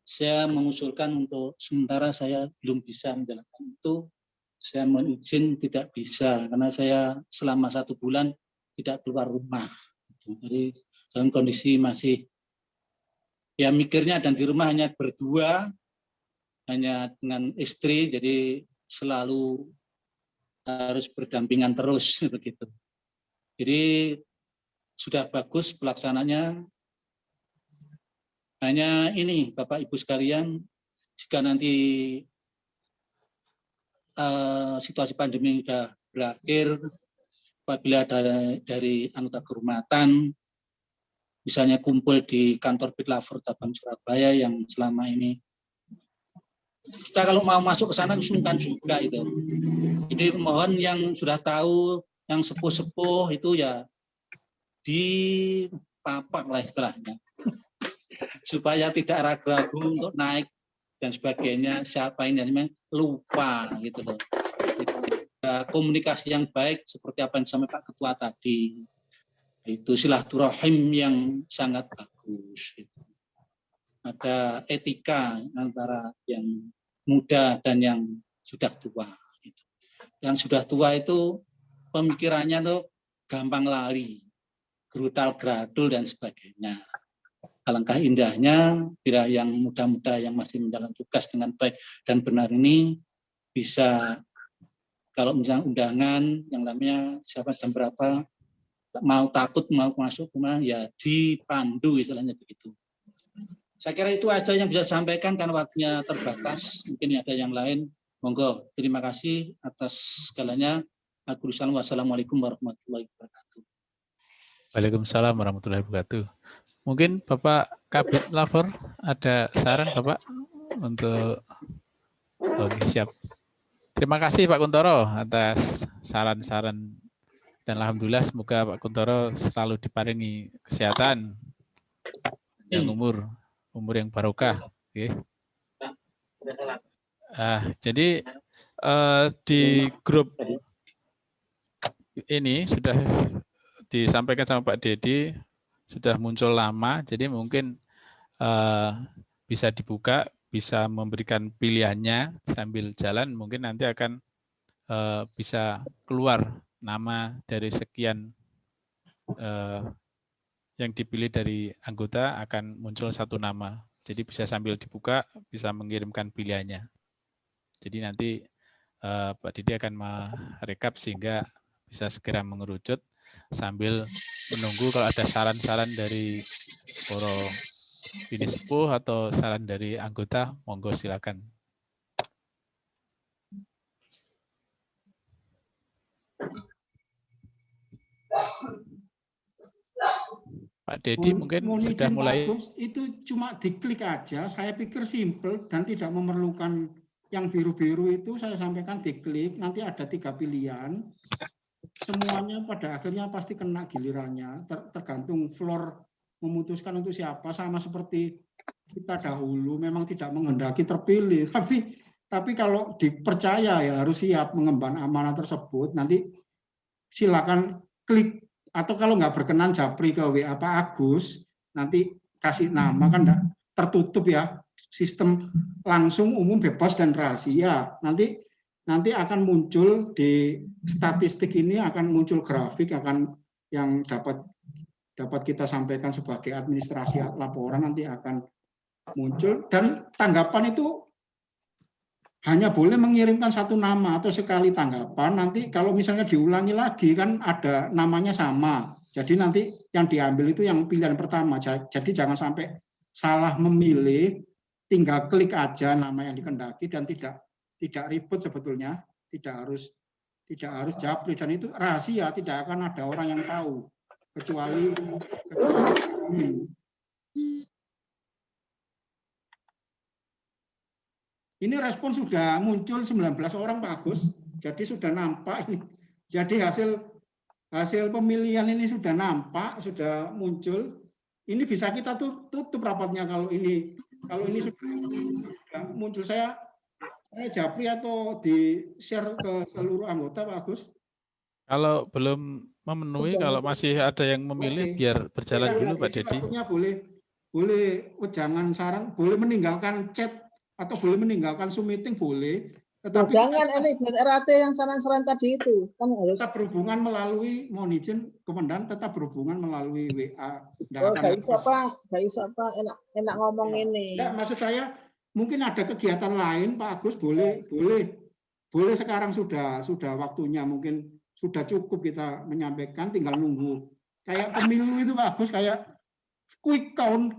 S8: saya mengusulkan untuk sementara saya belum bisa menjalankan itu. Saya mohon izin tidak bisa karena saya selama 1 bulan tidak keluar rumah. Jadi dalam kondisi masih ya mikirnya dan di rumah hanya berdua, hanya dengan istri, jadi selalu harus berdampingan terus begitu. Jadi sudah bagus pelaksananya. Hanya ini Bapak Ibu sekalian, jika nanti situasi pandemi sudah berakhir, apabila dari anggota kehormatan misalnya kumpul di kantor BIT Lapor cabang Surabaya yang selama ini kita kalau mau masuk ke sana sungkan juga itu. Jadi mohon yang sudah tahu, yang sepuh-sepuh itu ya dipapak lah istilahnya. Supaya tidak ragu-ragu untuk naik dan sebagainya, siapa ini memang lupa gitu loh. Komunikasi yang baik seperti apa yang disampaikan Pak Ketua tadi. Itu silaturahim yang sangat bagus. Ada etika antara yang muda dan yang sudah tua. Yang sudah tua itu pemikirannya tuh gampang lali, gerutal gradul dan sebagainya. Alangkah indahnya bila yang muda-muda yang masih menjalankan tugas dengan baik dan benar ini bisa, kalau misalnya undangan yang namanya siapa jam berapa, mau takut mau masuk rumah ya dipandu istilahnya begitu. Saya kira itu aja yang bisa sampaikan karena waktunya terbatas. Mungkin ada yang lain. Monggo. Terima kasih atas segalanya. Wassalamualaikum warahmatullahi wabarakatuh.
S5: Waalaikumsalam warahmatullahi wabarakatuh. Mungkin Bapak Kabid Lapor ada saran Bapak untuk siap. Terima kasih Pak Kuntoro atas saran-saran Dan alhamdulillah semoga Pak Kuntoro selalu diparingi kesehatan yang umur yang barokah. Oke. Jadi di grup ini sudah disampaikan sama Pak Dedi, sudah muncul lama, jadi mungkin bisa dibuka, bisa memberikan pilihannya sambil jalan, mungkin nanti akan bisa keluar nama dari sekian yang dipilih dari anggota, akan muncul satu nama. Jadi bisa sambil dibuka, bisa mengirimkan pilihannya. Jadi nanti Pak Didi akan merekap sehingga bisa segera mengerucut sambil menunggu kalau ada saran-saran dari para bini sepuh atau saran dari anggota, monggo silakan. Pak Dedi mungkin sudah mulai.
S3: Bagus, itu cuma diklik aja, saya pikir simple dan tidak memerlukan yang biru-biru itu. Saya sampaikan diklik, nanti ada 3 pilihan. Semuanya pada akhirnya pasti kena gilirannya, tergantung floor memutuskan untuk siapa, sama seperti kita dahulu memang tidak menghendaki terpilih, tapi kalau dipercaya ya harus siap mengemban amanah tersebut. Nanti silakan klik, atau kalau nggak berkenan japri ke WA Pak Agus, nanti kasih nama, kan enggak tertutup ya, sistem langsung umum bebas dan rahasia. Nanti akan muncul di statistik ini, akan muncul grafik, akan yang dapat kita sampaikan sebagai administrasi laporan, nanti akan muncul, dan tanggapan itu hanya boleh mengirimkan 1 nama atau sekali tanggapan. Nanti kalau misalnya diulangi lagi kan ada namanya sama. Jadi nanti yang diambil itu yang pilihan pertama. Jadi jangan sampai salah memilih, tinggal klik aja nama yang dikehendaki dan tidak ribet sebetulnya, tidak harus japri, dan itu rahasia, tidak akan ada orang yang tahu kecuali ini. Respon sudah muncul 19 orang Pak Agus, jadi sudah nampak ini. Jadi hasil pemilihan ini sudah nampak, sudah muncul. Ini bisa kita tutup rapatnya kalau ini sudah muncul. Saya japri atau di-share ke seluruh anggota Pak Agus.
S5: Kalau belum memenuhi, kalau masih ada yang memilih, biar berjalan dulu Pak Dedi.
S3: Boleh jangan saran, boleh meninggalkan chat atau boleh meninggalkan Zoom meeting, boleh. Tetapi
S4: jangan ini RAT yang saran-saran tadi itu kan harus
S3: tetap berhubungan melalui, mohon izin Komandan, tetap berhubungan melalui WA.
S4: Nggak bisa Pak, enak ngomong ini.
S3: Enggak, maksud saya mungkin ada kegiatan lain Pak Agus, boleh sekarang sudah waktunya, mungkin sudah cukup kita menyampaikan, tinggal nunggu. Kayak pemilu itu Pak Agus, kayak quick count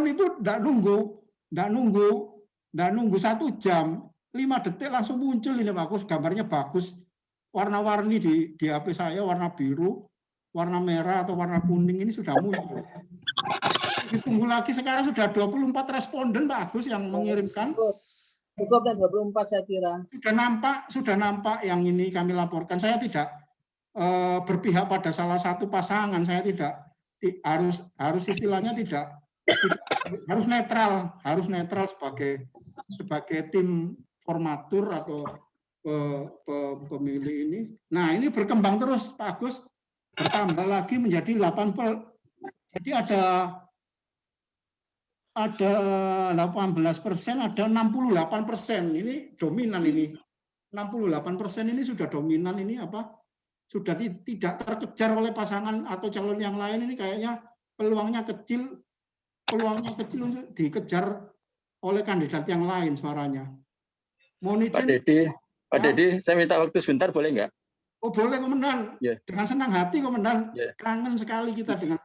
S3: itu enggak nunggu 1 jam, 5 detik langsung muncul ini Pak Agus, gambarnya bagus, warna-warni di HP saya, warna biru, warna merah atau warna kuning ini sudah muncul. Ditunggu lagi, sekarang sudah 24 responden Pak Agus yang mengirimkan.
S4: Cukup dan 24 saya kira.
S3: Sudah nampak yang ini kami laporkan. Saya tidak berpihak pada salah satu pasangan, saya tidak harus istilahnya tidak harus netral sebagai tim formatur atau pemilih ini. Nah, ini berkembang terus Pak Agus, bertambah lagi menjadi 8. Jadi ada 18%, ada 68%. Ini dominan ini. 68% ini sudah dominan, ini apa? Sudah tidak terkejar oleh pasangan atau calon yang lain. Ini kayaknya peluangnya kecil untuk dikejar oleh kandidat yang lain suaranya. Mohon izin.
S7: Pak Dedi, saya minta waktu sebentar, boleh nggak?
S3: Oh boleh Komandan. Yeah. Dengan senang hati Komandan. Yeah. Kangen sekali kita dengan.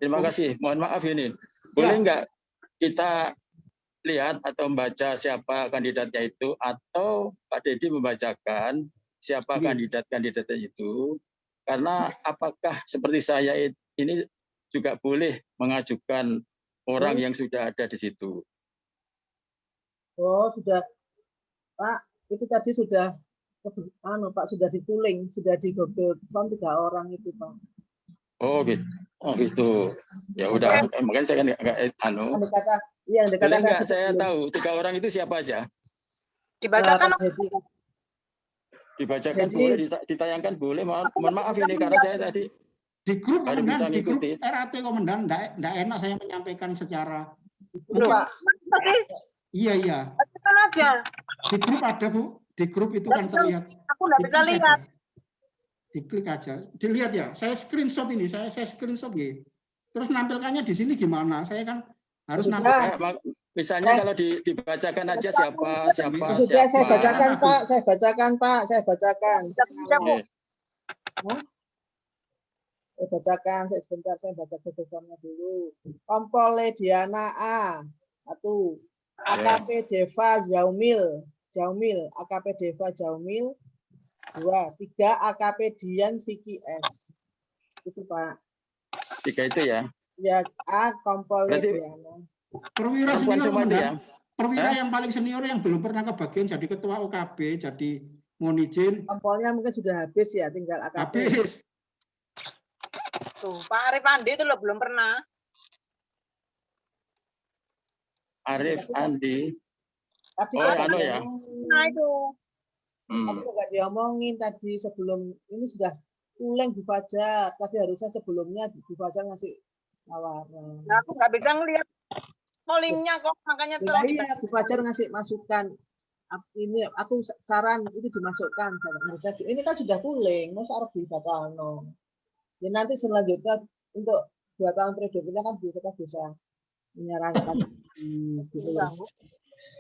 S7: Terima kasih. Mohon maaf ini. Boleh nggak kita lihat atau membaca siapa kandidatnya itu, atau Pak Dedi membacakan siapa kandidat-kandidatnya itu, karena apakah seperti saya ini juga boleh mengajukan orang yang sudah ada di situ?
S4: Oh sudah Pak, itu tadi sudah Pak sudah dituling, sudah digobel 3 orang itu Pak.
S7: Oh gitu. Oh gitu. Ya udah, makanya saya kan nggak
S4: Yang dikata, iya, yang
S7: boleh
S4: dikatakan
S7: nggak
S4: itu
S7: saya
S4: belum.
S7: tahu 3 orang itu siapa aja?
S2: Dibacakan.
S4: Pak Dedi.
S7: Dibacakan
S4: Jadi-
S7: boleh, ditayangkan boleh. Mohon maaf ini karena saya tadi
S3: Di grup
S7: baru
S3: Komandan,
S7: bisa
S3: di grup
S7: ngikuti.
S3: RAT Komandan, enggak enak saya menyampaikan secara
S4: Pak,
S3: iya.
S2: Bacakan aja.
S3: Di grup ada Bu, di grup itu kan terlihat.
S2: Aku nggak bisa
S3: Diklik
S2: lihat.
S3: aja. Diklik aja, dilihat ya. Saya screenshot ini, saya screenshot gitu. Terus nampilkannya di sini gimana? Saya kan harus
S4: Sudah.
S3: nampilkan.
S7: Misalnya kalau dibacakan aja siapa.
S4: sudah saya bacakan Pak, saya bacakan.
S7: Oke.
S4: Saya bacakan, sebentar saya baca kebetulannya dulu. Kompol Diana A. 1. AKP Deva Jaumil, AKP Deva Jaumil. 2. 3. AKP Dian Vicky S. Itu Pak.
S7: 3 itu ya.
S4: Ya, A. Kompol
S7: Berarti
S4: Diana.
S3: Perwira
S7: perempuan
S3: senior
S7: semua itu ya.
S3: Komandan. Perwira yang paling senior yang belum pernah kebagian jadi ketua UKB, jadi mohon izin.
S4: Kompolnya mungkin sudah habis ya, tinggal AKP.
S3: Habis.
S2: Tuh, Pak Arif Andi itu loh belum pernah.
S7: Arif Andi.
S4: Tadi
S7: Oh, anu ya.
S2: Nah itu.
S4: Tadi nggak diomongin tadi sebelum ini sudah tulen Bu Fajar. Tadi harusnya sebelumnya Bu Fajar ngasih tawaran.
S2: Nah, aku nggak bisa ngelihat pollingnya kok, makanya
S4: Ya,
S2: tolong
S4: iya, Bu Fajar ngasih masukan. Ini aku saran itu dimasukkan. Harusnya ini kan sudah tulen, masa harus dibatalno. Ya nanti selanjutnya untuk 2 tahun periodenya kan kita bisa menyarankan. Gitu ya.
S8: Kan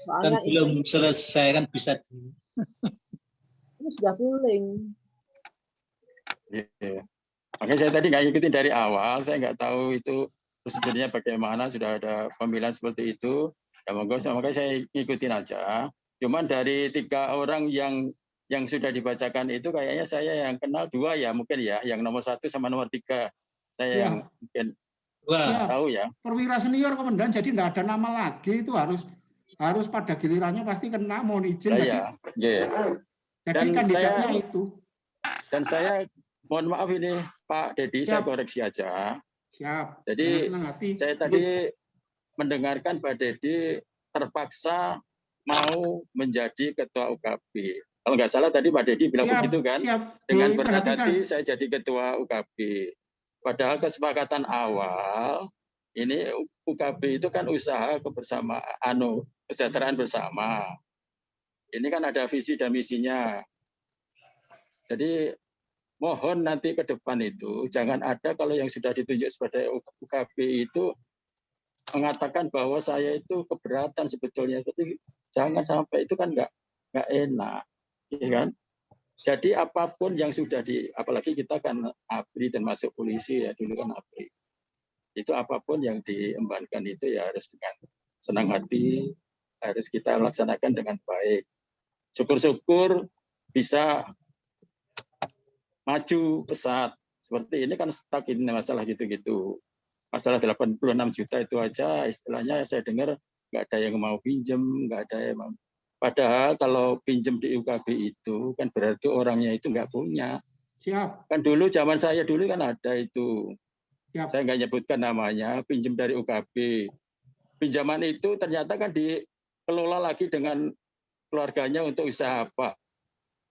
S4: Soalnya
S8: belum selesai kan bisa
S4: ini sudah tulen.
S7: Iya. Makanya saya tadi nggak ngikutin dari awal, saya nggak tahu itu prosedurnya bagaimana, sudah ada pemilihan seperti itu. Ya makanya saya ngikutin aja. Cuman dari 3 orang yang sudah dibacakan itu kayaknya saya yang kenal 2 ya mungkin ya, yang nomor 1 sama nomor 3 saya yang mungkin tahu ya.
S3: Perwira senior Komandan, jadi enggak ada nama lagi, itu harus pada gilirannya pasti kena, mohon izin. Jadi kandidatnya itu.
S7: Dan saya mohon maaf ini Pak Dedi, saya koreksi aja.
S3: Siap.
S7: Jadi saya tadi mendengarkan Pak Dedi terpaksa mau menjadi ketua UKB. Kalau nggak salah tadi Pak Dedi bilang begitu kan? Dengan berat hati saya jadi ketua UKB. Padahal kesepakatan awal ini UKB itu kan usaha kebersamaan, kesejahteraan bersama. Ini kan ada visi dan misinya. Jadi mohon nanti ke depan itu jangan ada kalau yang sudah ditunjuk sebagai UKB itu mengatakan bahwa saya itu keberatan sebetulnya. Jadi jangan sampai itu kan nggak enak. Ya kan? Jadi apapun yang sudah apalagi kita kan ABRI termasuk polisi ya dulu kan ABRI. Itu apapun yang diembankan itu ya harus dengan senang hati, harus kita laksanakan dengan baik. Syukur-syukur bisa maju pesat. Seperti ini kan stuck ini masalah gitu-gitu. Masalah 86 juta itu aja istilahnya saya dengar nggak ada yang mau pinjem, nggak ada yang mau. Padahal kalau pinjem di UKB itu kan berarti orangnya itu nggak punya.
S3: Siap.
S7: Kan dulu zaman saya dulu kan ada itu.
S3: Siap.
S7: Saya nggak nyebutkan namanya, pinjem dari UKB. Pinjaman itu ternyata kan dikelola lagi dengan keluarganya untuk usaha apa.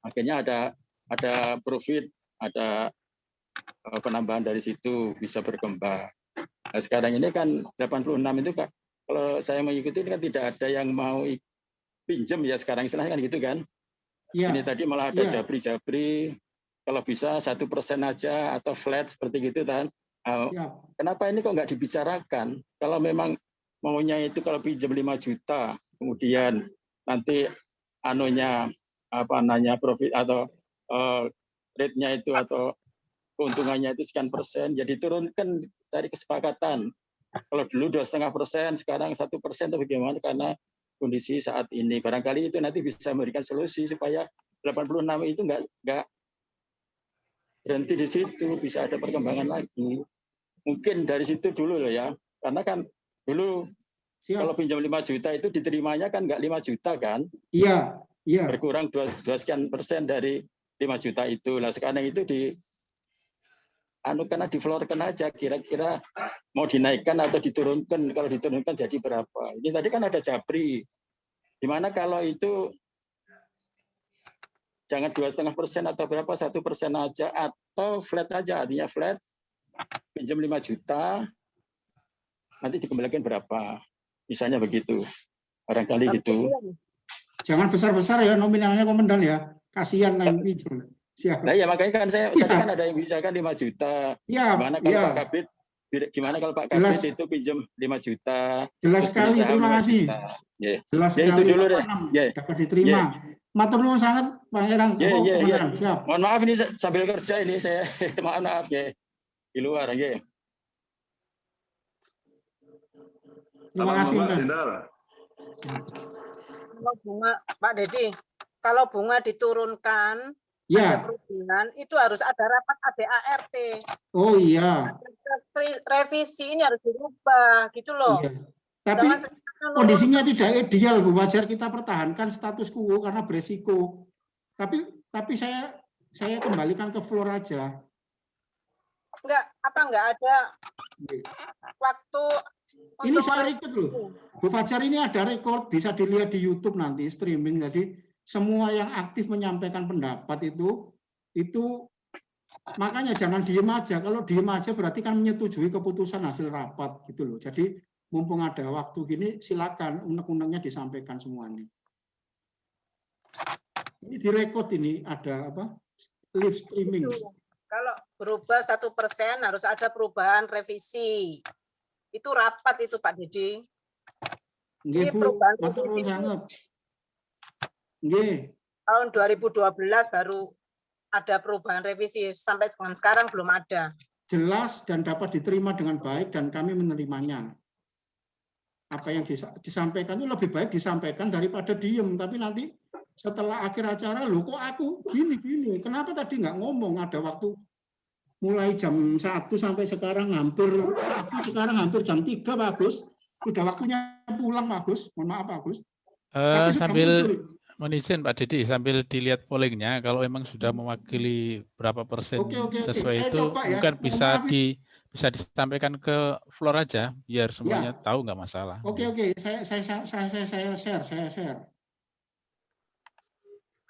S7: Akhirnya ada profit, ada penambahan dari situ bisa berkembang. Nah, sekarang ini kan 86 itu kan kalau saya mengikuti kan tidak ada yang mau pinjam ya sekarang istilahnya kan gitu kan. Ya. Ini tadi malah ada jabri-jabri kalau bisa 1% aja atau flat seperti gitu kan. Ya. Kenapa ini kok nggak dibicarakan? Kalau memang maunya itu kalau pinjam 5 juta kemudian nanti profit atau rate-nya itu atau keuntungannya itu sekian persen, jadi turunkan cari kesepakatan. Kalau dulu 2,5%, sekarang 1% atau bagaimana karena kondisi saat ini. Barangkali itu nanti bisa memberikan solusi supaya 86 itu nggak berhenti di situ, bisa ada perkembangan lagi. Mungkin dari situ dulu loh ya, karena kan dulu kalau pinjam 5 juta itu diterimanya kan nggak 5 juta kan?
S3: Iya. Iya.
S7: Berkurang 2 sekian persen dari 5 juta itu. Lah sekarang itu karena diflorkan aja, kira-kira mau dinaikkan atau diturunkan. Kalau diturunkan jadi berapa? Ini tadi kan ada Japri. Di mana kalau itu jangan 2,5% atau berapa, 1% aja, atau flat aja, artinya flat, pinjam 5 juta, nanti dikembalikan berapa? Misalnya begitu. Barangkali gitu.
S3: Jangan besar-besar ya nominalnya komandan ya. Kasihan yang pinjam. Siap.
S7: Nah ya makanya kan saya tadi kan ada yang bisa kan 5 juta.
S3: Siap.
S7: Gimana kalau
S3: Ya.
S7: Pak Kabit? Gimana kalau Pak
S3: Jelas.
S7: Kabit itu pinjam 5 juta?
S3: Jelas
S7: terus beli
S3: sekali,
S7: saham
S3: terima
S7: 5
S3: kasih.
S7: juta. Yeah.
S3: Jelas
S7: Ya, itu
S3: sekali.
S7: dulu deh. Yeah.
S3: Dapat diterima. Matur nuwun sangat Pangeran. Komandan. Siap.
S7: Mohon maaf ini sambil kerja ini saya. Maaf ya. Di luar ya.
S3: Terima kasih,
S1: Mbak
S3: Komandan.
S1: Jenderal.
S2: Kalau bunga, Pak Dedi, kalau bunga diturunkan,
S3: Ya.
S2: ada perubahan, itu harus ada rapat ADART.
S3: Oh iya.
S2: Revisi ini harus dirubah, gitu loh.
S3: Iya. Tapi kondisinya tidak ideal, Bu. Wajar kita pertahankan status quo karena beresiko. Tapi saya kembalikan ke floor aja.
S2: Enggak ada waktu.
S3: Ini saya record loh. Bu Fajar ini ada record, bisa dilihat di YouTube nanti streaming. Jadi semua yang aktif menyampaikan pendapat itu makanya jangan diem aja. Kalau diem aja berarti kan menyetujui keputusan hasil rapat gitu loh. Jadi mumpung ada waktu gini silakan unek-uneknya disampaikan semuanya. Ini direkod, ini ada apa? Live streaming.
S2: Kalau berubah 1% harus ada perubahan revisi. Itu rapat itu Pak Dedi.
S3: Nggih, Bu. Matur nuwun sangat. Nggih.
S2: Tahun 2012 baru ada perubahan revisi, sampai sekarang belum ada.
S3: Jelas dan dapat diterima dengan baik dan kami menerimanya. Apa yang disampaikan itu lebih baik disampaikan daripada diem, tapi nanti setelah akhir acara, loh kok aku gini, kenapa tadi nggak ngomong, ada waktu mulai jam 1 sampai sekarang hampir jam 3 Pak Agus, sudah waktunya pulang Pak Agus, mohon maaf Pak Agus.
S5: Sambil izin Pak Dedi, sambil dilihat pollingnya, kalau memang sudah mewakili berapa persen sesuai itu, mungkin bisa disampaikan ke floor aja, biar semuanya tahu nggak masalah.
S3: Oke, saya share.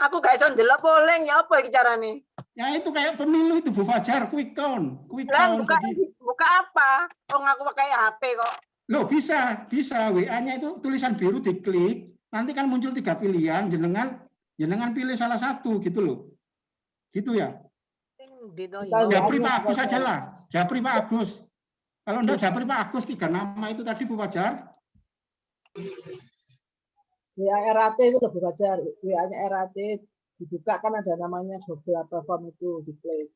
S2: Aku gak bisa ndelok polling ya apa iki carane?
S3: Ya itu kayak pemilu itu Bu Fajar, quick count.
S2: Buka apa? Wong aku pakai HP kok.
S3: Loh bisa WA-nya itu tulisan biru diklik, nanti kan muncul 3 pilihan, jenengan pilih salah satu gitu loh. Gitu ya. Japri Pak Agus aja lah. Japri Pak Agus. Kalau enggak Japri Pak Agus 3 nama itu tadi Bu Fajar.
S4: WA RAT itu udah Bu Fajar. WA-nya RAT dibuka kan ada namanya Google platform itu diklik.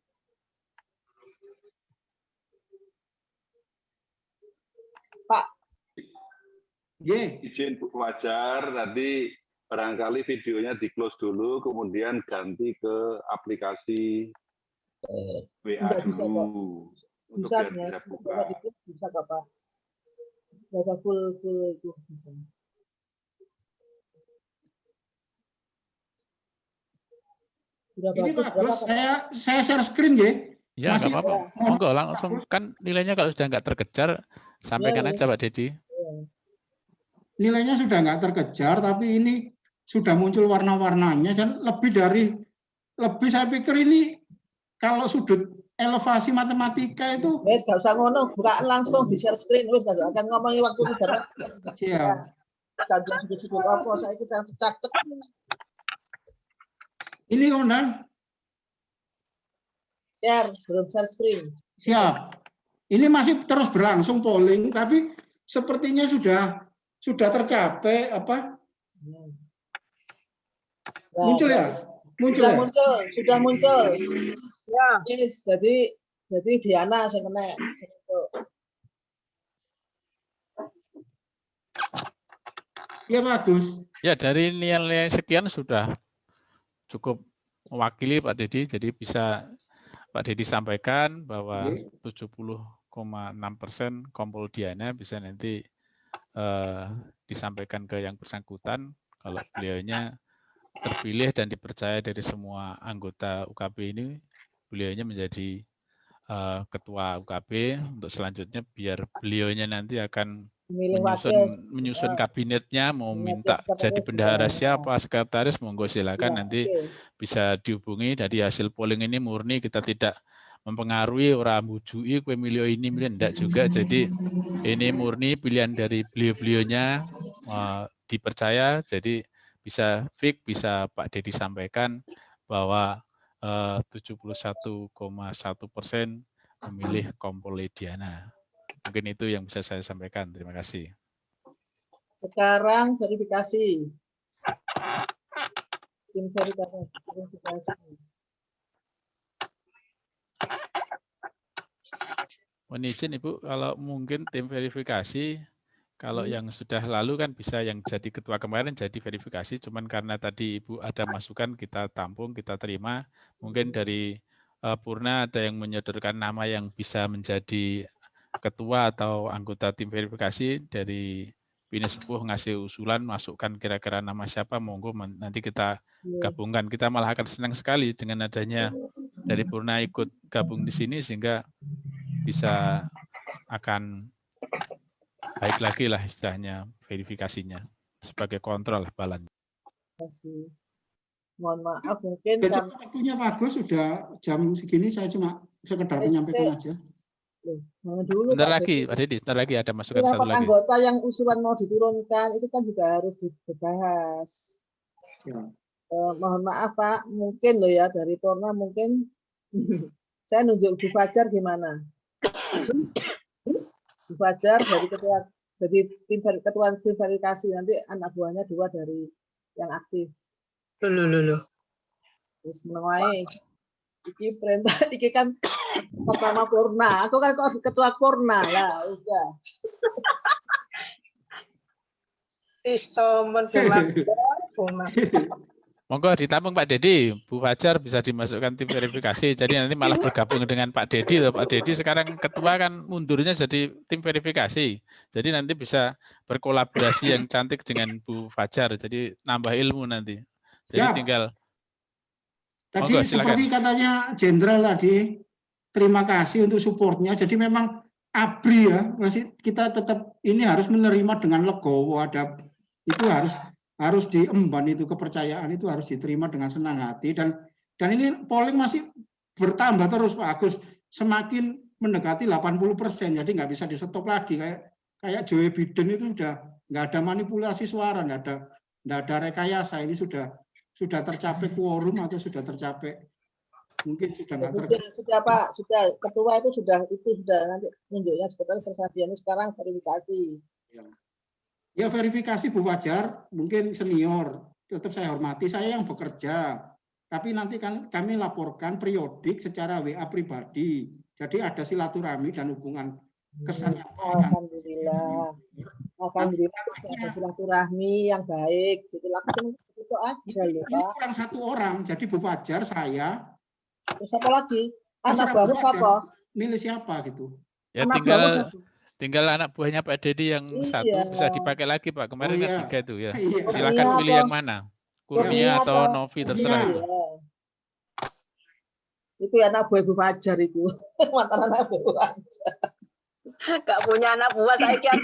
S4: Pak.
S1: Izin Bu Fajar, tadi barangkali videonya di close dulu, kemudian ganti ke aplikasi WA dulu. Untuk
S4: bisa,
S1: biar bisa buka.
S4: Bisa kok Pak. Bisa full itu bisa.
S3: Ini bagus, saya share screen ya.
S5: Ya nggak apa-apa. Monggo langsung, kan nilainya kalau sudah nggak terkejar, sampaikan aja Pak Dedi.
S3: Nilainya sudah nggak terkejar, tapi ini sudah muncul warna-warnanya dan lebih saya pikir ini kalau sudut elevasi matematika itu.
S4: Wes nggak usah ngono, buka langsung di share screen, wes nggak akan ngomongi waktu itu jarak.
S3: Siap.
S4: Kajian sudut apa saya kita cacek.
S3: Ini Komandan.
S4: Share, belum share screen.
S3: Siap. Ini masih terus berlangsung polling, tapi sepertinya sudah tercapai apa? Muncul ya?
S4: Sudah muncul.
S2: Ya.
S4: Yes, jadi Diana saya kena.
S3: Ya bagus.
S5: Ya dari nilai sekian sudah cukup mewakili Pak Dedi, jadi bisa Pak Dedi sampaikan bahwa 70,6% kompol Diana bisa nanti disampaikan ke yang bersangkutan kalau beliaunya terpilih dan dipercaya dari semua anggota UKB ini, beliaunya menjadi ketua UKB. Untuk selanjutnya biar beliaunya nanti akan menyusun kabinetnya, mau minta jadi bendahara siapa, sekretaris, monggo silakan, nanti bisa dihubungi. Dari hasil polling ini murni kita tidak mempengaruhi orang bujui kue milio ini enggak juga. Jadi ini murni pilihan dari beliau-beliaunya, dipercaya. Jadi bisa fix, bisa Pak Dedi sampaikan bahwa 71,1% memilih Kompolediana. Mungkin itu yang bisa saya sampaikan. Terima kasih.
S4: Sekarang verifikasi. Tim verifikasi.
S5: Mohon izin Ibu, kalau mungkin tim verifikasi, kalau yang sudah lalu kan bisa yang jadi ketua kemarin jadi verifikasi, cuman karena tadi Ibu ada masukan, kita tampung, kita terima. Mungkin dari Purna ada yang menyodorkan nama yang bisa menjadi ketua atau anggota tim verifikasi, dari Bini Sepuh ngasih usulan, masukkan kira-kira nama siapa, monggo nanti kita gabungkan. Kita malah akan senang sekali dengan adanya dari Purna ikut gabung di sini, sehingga bisa akan baik lagi lah istilahnya verifikasinya sebagai kontrol balan.
S4: Mohon maaf mungkin
S3: karena waktunya bagus, sudah jam segini saya cuma sekedar menyampaikan aja.
S4: Dulu,
S5: bentar lagi Pak Dedi, bentar lagi ada masukan satu lagi.
S4: Anggota yang usulan mau diturunkan itu kan juga harus dibahas. Ya. Mohon maaf Pak, mungkin loh ya dari Porna mungkin saya nunjuk Bu Fajar gimana? Bu Fajar dari ketua, jadi ketua tim verifikasi, nanti anak buahnya 2 dari yang aktif.
S2: Loh.
S4: Terus menawai. Iki perintah, iki kan pertama Purna. Aku kan ketua Purna lah, udah.
S2: Isomen
S5: Monggo ditampung Pak Dedi, Bu Fajar bisa dimasukkan tim verifikasi. Jadi nanti malah bergabung dengan Pak Dedi. Pak Dedi sekarang ketua kan mundurnya jadi tim verifikasi. Jadi nanti bisa berkolaborasi yang cantik dengan Bu Fajar. Jadi nambah ilmu nanti. Jadi tinggal.
S3: Tadi monggo, seperti katanya Jenderal tadi, terima kasih untuk supportnya. Jadi memang ABRI ya, masih kita tetap ini harus menerima dengan legowo. Ada itu harus diemban, itu kepercayaan itu harus diterima dengan senang hati, dan ini polling masih bertambah terus Pak Agus, semakin mendekati 80%, jadi nggak bisa di-stop lagi. Kayak Joe Biden itu udah nggak ada manipulasi suara, nggak ada rekayasa, ini sudah tercapai quorum atau sudah tercapai, mungkin sudah nggak tercapai.
S4: Sudah Pak, sudah ketua itu sudah nanti nunjuknya sebentar tersedia, ini sekarang verifikasi.
S3: Ya verifikasi Bu Fajar, mungkin senior, tetap saya hormati, saya yang bekerja. Tapi nanti kan kami laporkan periodik secara WA pribadi. Jadi ada silaturahmi dan hubungan kesan yang baik.
S4: Alhamdulillah masih ada silaturahmi yang baik. Jadi langsung itu aja loh Pak.
S3: Ini kurang 1 orang, jadi Bu Fajar, saya.
S4: Terus apa lagi? Anak baru siapa?
S3: Milih siapa gitu?
S5: Ya tinggal anak buahnya Pak Dedi yang satu bisa dipakai lagi Pak. Kemarin kan 3 itu ya. Silakan pilih yang mana. Kurnia atau Novi, terserah.
S4: Itu anak buah Bu Fajar itu. Mantan anak buah Bu Fajar.
S2: Gak punya anak buah saya kira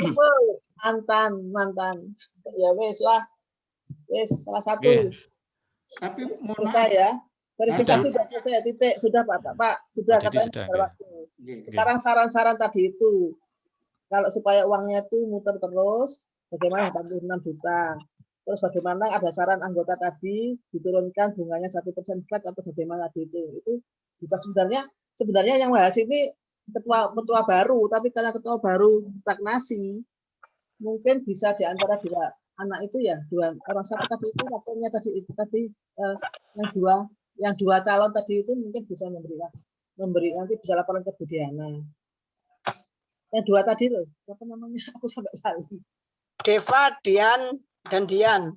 S4: mantan. Ya wes lah. Wes salah satu.
S3: Tapi
S4: selesai ya. Verifikasi sudah selesai, titik. Sudah Pak. Sudah katanya waktu. Sekarang saran-saran tadi itu. Kalau supaya uangnya itu muter terus, bagaimana 86 juta. Terus bagaimana ada saran anggota tadi diturunkan bunganya 1% flat atau bagaimana itu juga sebenarnya yang bahas ini ketua baru, tapi karena ketua baru stagnasi, mungkin bisa di antara 2 anak itu ya, 2 orang siapa tadi itu waktunya tadi yang dua calon tadi itu mungkin bisa memberi nanti bisa laporan ke Bu Diana. Yang 2 tadi loh, siapa namanya? Aku sampai kali.
S2: Deva, Dian, dan Dian.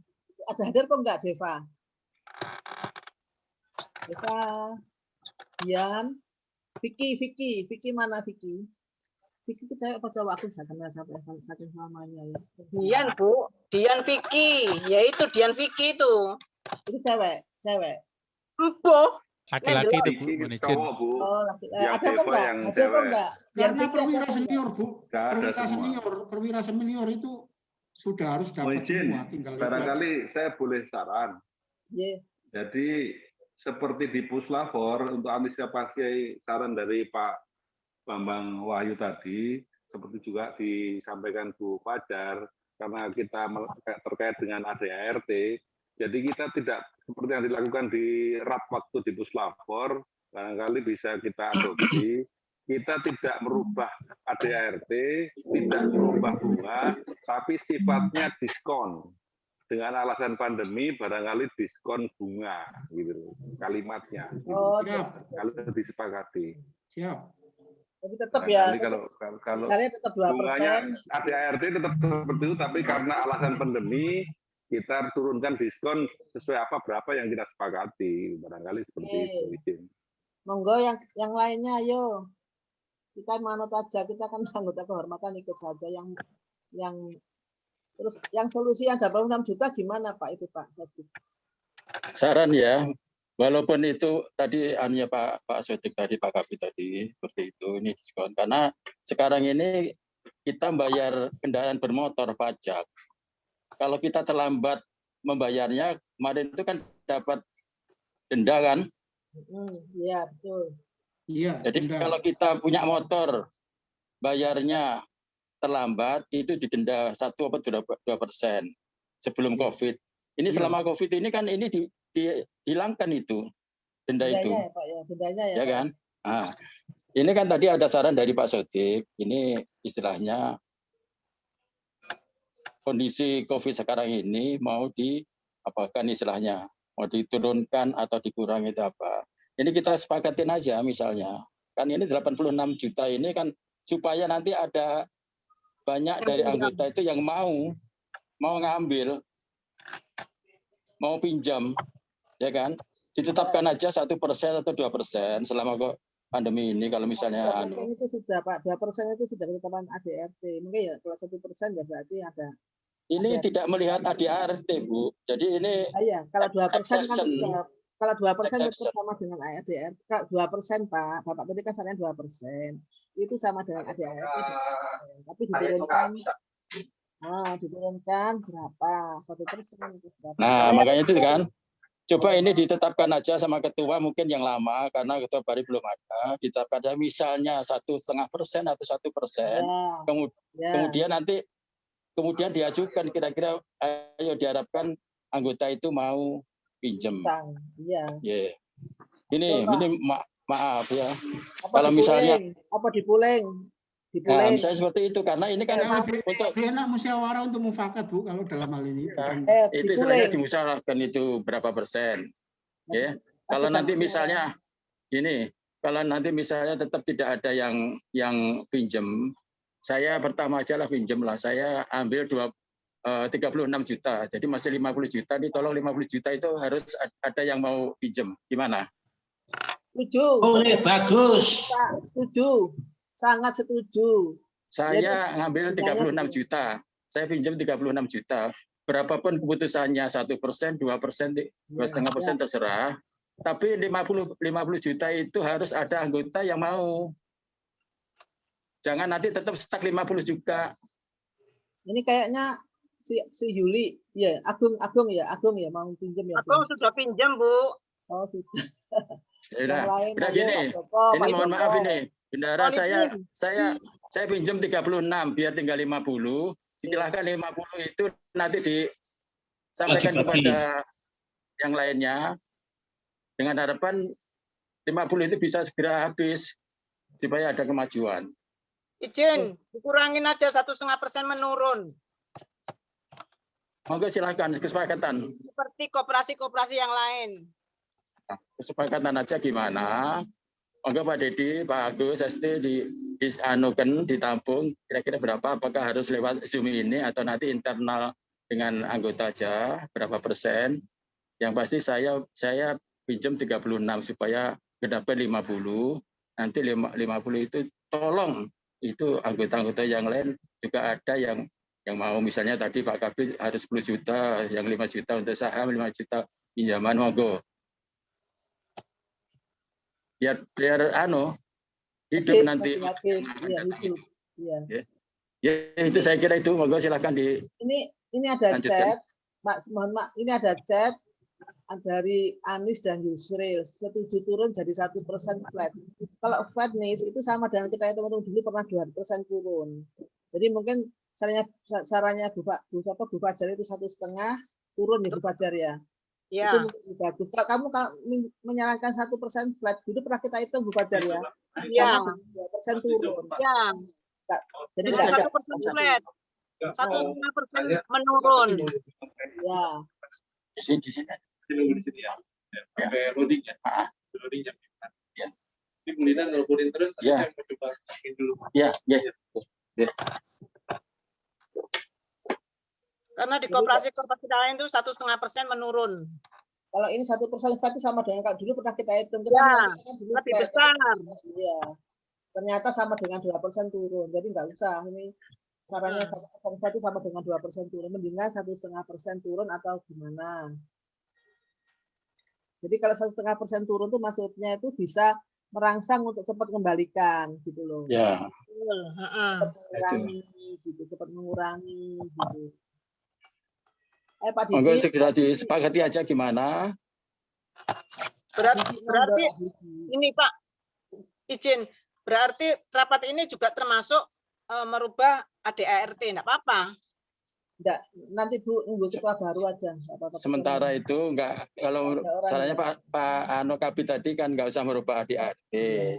S4: Ada hadir kok enggak Deva? Dian, Vicky mana Vicky? Vicky percaya apa coba aku nggak kenal sampai saking lamanya ya.
S2: Dian Bu, Dian Vicky, yaitu Dian Vicky itu.
S4: Itu cewek.
S2: Embo.
S5: Laki-laki itu Bu,
S1: Iki
S5: mohon izin.
S1: cowok, Bu.
S4: Oh, laki.
S1: Yang
S4: Ada kok
S1: Devo
S4: enggak?
S1: yang
S4: Ada kok
S1: cewek.
S4: enggak?
S3: Karena
S4: Vicky
S3: perwira
S4: ada kok
S3: senior, Bu.
S1: Nggak ada semua.
S3: Perwira senior itu sudah harus
S1: Mohon
S3: dapat
S1: izin,
S3: semua, tinggal itu aja.
S1: barangkali saya boleh saran.
S4: Iya.
S1: Jadi seperti di Puslapor untuk antisipasi saran dari Pak Bambang Wahyu tadi, seperti juga disampaikan Bu Fajar, karena kita terkait dengan ADART, jadi kita tidak seperti yang dilakukan di RAP waktu di Puslapor, barangkali bisa kita adopsi. Kita tidak merubah ADART, tidak merubah bunga, tapi sifatnya diskon. Dengan alasan pandemi, barangkali diskon bunga, gitu kalimatnya. Gitu.
S4: Oh,
S1: kalau disepakati.
S3: Siap.
S4: tapi tetap ya.
S1: Kalau
S4: misalnya tetap 2%.
S1: bunganya ADART tetap seperti itu, tapi karena alasan pandemi, kita turunkan diskon sesuai apa berapa yang kita sepakati, barangkali seperti itu. Monggo
S4: yang lainnya, ayo. Kita manut aja, kita kan anggota kehormatan ikut saja yang terus yang solusi yang 26 juta gimana Pak itu Pak?
S7: Saran ya, walaupun itu tadi anya Pak Sodik tadi, Pak Kavi tadi seperti itu, ini diskon karena sekarang ini kita bayar kendaraan bermotor pajak. Kalau kita terlambat membayarnya, kemarin itu kan dapat denda kan?
S4: Iya betul.
S3: Iya.
S7: Jadi
S3: denda.
S7: kalau kita punya motor, bayarnya terlambat itu didenda 1 atau 2% sebelum COVID. Ini selama COVID ini kan ini dihilangkan itu denda itu.
S4: Ya, Pak, ya. Dendanya ya.
S7: Ya kan? Nah, ini kan tadi ada saran dari Pak Sodik. Ini istilahnya kondisi COVID sekarang ini mau diapakan istilahnya, mau diturunkan atau dikurangi itu apa. Ini kita sepakatin aja misalnya. Kan ini 86 juta ini kan supaya nanti ada banyak dari anggota itu yang mau ngambil, mau pinjam, ya kan? Ditetapkan aja 1% atau 2% selama kok pandemi ini kalau misalnya
S4: 2% itu sudah Pak, 2% itu sudah ketetapan ADART. Mungkin ya kalau 1% ya berarti ada.
S7: Ini tidak melihat ADART, Bu. Jadi ini
S4: iya, kalau 2% kan sudah, kalau 2%
S7: exception.
S4: tetap sama dengan ADART. Kalau 2% Pak, Bapak tadi kan sarannya 2%. Itu sama dengan ADART. Tapi diturunkan berapa? 1% itu berapa?
S7: Nah, makanya itu kan. Coba ini ditetapkan aja sama ketua mungkin yang lama karena ketua baru belum ada. Ditetapkan aja misalnya 1,5% atau 1%. Kemudian diajukan kira-kira ayo diharapkan anggota itu mau pinjam.
S4: Iya.
S7: Yeah. Ini maaf ya.
S4: Kalau misalnya apa dipuling?
S7: Nah, misalnya seperti itu karena ini kan untuk
S3: enak musyawarah untuk mufakat Bu kalau dalam hal ini.
S7: Itu istilahnya dimusyawarahkan itu berapa persen. Ya. Kalau nanti misalnya gini, kalau nanti misalnya tetap tidak ada yang pinjam, saya pertama aja lah pinjam lah. Saya ambil 36 juta. Jadi masih 50 juta ditolong 50 juta itu harus ada yang mau pinjam. Gimana?
S4: Setuju.
S8: Boleh, bagus.
S4: Setuju. Sangat setuju.
S7: Saya ngambil 36 juta. Saya pinjam 36 juta. Berapapun keputusannya 1%, 2%, 2,5% terserah. Tapi 50 juta itu harus ada anggota yang mau. Jangan nanti tetap stuck 50 juga.
S4: Ini kayaknya si Yuli, ya Agung ya mau pinjam ya.
S2: Agung sudah pinjam Bu.
S4: Oh sudah.
S7: Ya udah gini. Ini mohon maaf ini. Bendara saya pinjam 36 biar tinggal 50. Silahkan 50 itu nanti disampaikan kepada yang lainnya dengan harapan 50 itu bisa segera habis supaya ada kemajuan.
S2: Izin, dikurangin aja 1,5% menurun.
S7: Monggo silakan kesepakatan.
S2: Seperti koperasi-koperasi yang lain.
S7: Nah, kesepakatan aja gimana? Monggo Pak Dedi, Pak Agus, ST dianukan, ditampung, kira-kira berapa? Apakah harus lewat Zoom ini atau nanti internal dengan anggota aja, berapa persen? Yang pasti saya pinjam 36 supaya kedapat 50, nanti 50 itu tolong itu anggota-anggota yang lain juga ada yang mau, misalnya tadi Pak Kabir harus 10 juta, yang 5 juta untuk saham, 5 juta pinjaman monggo. Biar hidup
S4: Habis,
S7: nanti.
S4: habis. Iya, hidup. Iya.
S7: Ya, itu saya kira itu, monggo silahkan di.
S4: Ini ada
S7: lanjutkan.
S4: chat, mohon maaf, ini ada chat dari Anis dan Yusril, setuju turun jadi 1% flat. Kalau flat nih itu sama dengan kita hitung dulu pernah 2% turun. Jadi mungkin sarannya Bu Fajar itu 1,5 turun ya Bu Fajar ya.
S2: Ya.
S4: Itu mungkin bagus. Kalau kamu menyarankan 1% flat, dulu pernah kita hitung Bu Fajar ya.
S2: Ya.
S4: 2% turun.
S2: Ya.
S4: Jadi
S2: Jadi 1% flat. 1,5% menurun.
S4: Ya.
S7: Di sini.
S6: Di sini ya. Sampai loading ya. Loading jam 5.
S7: Ya.
S6: Ini Bu Lina nelponin terus, tapi
S7: Ya.
S6: saya mau coba saking dulu.
S7: Ya.
S2: Karena di koperasi lain itu 1,5% menurun.
S4: Kalau ini 1% flat itu sama dengan kalau dulu pernah kita hitung. Kita
S2: Ya,
S4: dulu
S2: lebih
S4: flat.
S2: besar.
S4: Iya. Ternyata sama dengan 2% turun. Jadi nggak usah. Ini sarannya 1% flat itu sama dengan 2% turun. Mendingan 1,5% turun atau gimana. Jadi kalau 1,5% turun itu maksudnya itu bisa merangsang untuk cepat kembalikan gitu loh.
S7: Ya.
S4: Cepat mengurangi gitu. Pak
S7: Monggo
S4: Didi.
S7: segera disepakati aja gimana?
S2: Berarti ini Pak, izin. Berarti rapat ini juga termasuk merubah ADART, enggak apa-apa.
S4: Enggak, nanti Bu nunggu ketua baru aja.
S7: Sementara itu enggak, kalau salahnya Pak Kapi tadi kan enggak usah merubah ADART.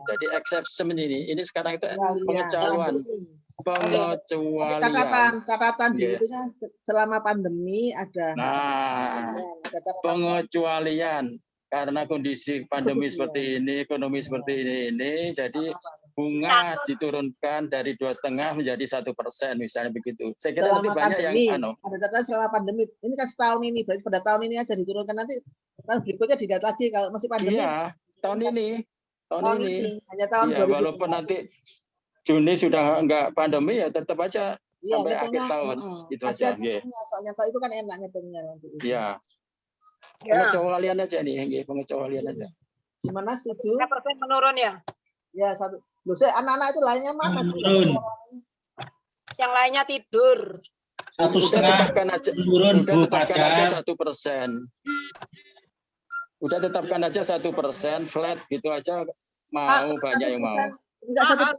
S7: Jadi exception ini sekarang itu pengecualian.
S4: Catatan di itunya selama pandemi ada.
S7: Pengecualian karena kondisi pandemi seperti ini, ekonomi seperti ini, jadi bunga diturunkan dari 2,5 menjadi 1% misalnya begitu. Saya kira nanti banyak
S4: pandemi,
S7: yang
S4: ada catatan selama pandemi. Ini kan setahun ini, berarti pada tahun ini aja diturunkan, nanti tahun berikutnya dilihat lagi kalau masih pandemi.
S7: Iya, tahun ini.
S4: Hanya tahun
S7: iya, 2020. Walaupun nanti Juni sudah enggak pandemi ya tetap aja sampai akhir tahun. Itu aja.
S4: Soalnya Pak itu kan enak ngitungnya nanti.
S7: Iya. Pengecualian aja nih, pengecualian aja.
S4: Gimana, setuju?
S2: 3% menurun ya?
S4: Ya, satu. Loh, anak-anak itu lainnya mana sih?
S2: Yang lainnya tidur.
S8: 1,5 turun Bu Fajar.
S7: 1%. Udah tetapkan aja 1% flat gitu aja, mau banyak yang mau.
S4: Enggak,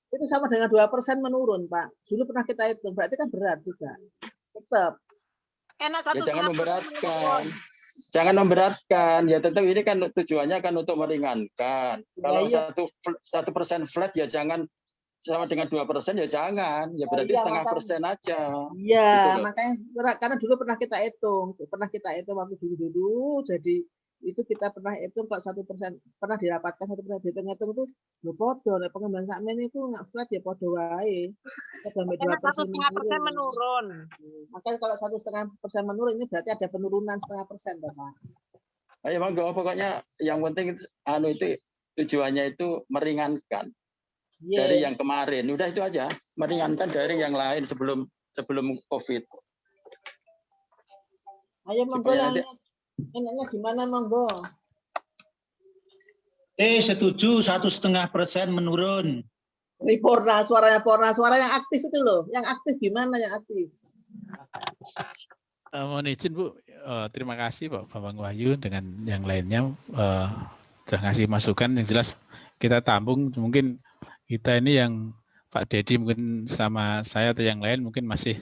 S4: itu sama dengan 2% menurun, Pak. Dulu pernah kita hitung, berarti kan berat juga. Tetap.
S2: Enak
S7: ya, jangan memberatkan. Jangan memberatkan. Ya tetap ini kan tujuannya kan untuk meringankan. Kalau 1% flat ya jangan sama dengan 2% ya jangan. Ya berarti 0,5% aja.
S4: Iya, gitu makanya karena dulu pernah kita hitung waktu dulu jadi itu kita pernah hitung kalau 1% pernah dirapatkan 1% dihitung itu lo podo pengembangan sakmen itu nggak flat ya podo wae. Sampai 2%
S2: menurun.
S4: Makanya kalau 1,5% menurun ini berarti ada penurunan 0,5%, Pak.
S7: Ayo monggo, pokoknya yang penting itu tujuannya itu meringankan dari yang kemarin. Udah itu aja, meringankan dari yang lain sebelum COVID.
S4: Ayo monggo enaknya gimana monggo?
S8: Setuju 1,5% menurun.
S4: Porna, suara yang aktif itu loh. Yang aktif gimana yang aktif?
S5: Mohon izin Bu, terima kasih Pak Bambang Wahyu dengan yang lainnya sudah ngasih masukan. Yang jelas kita tampung, mungkin kita ini yang Pak Dedi mungkin sama saya atau yang lain mungkin masih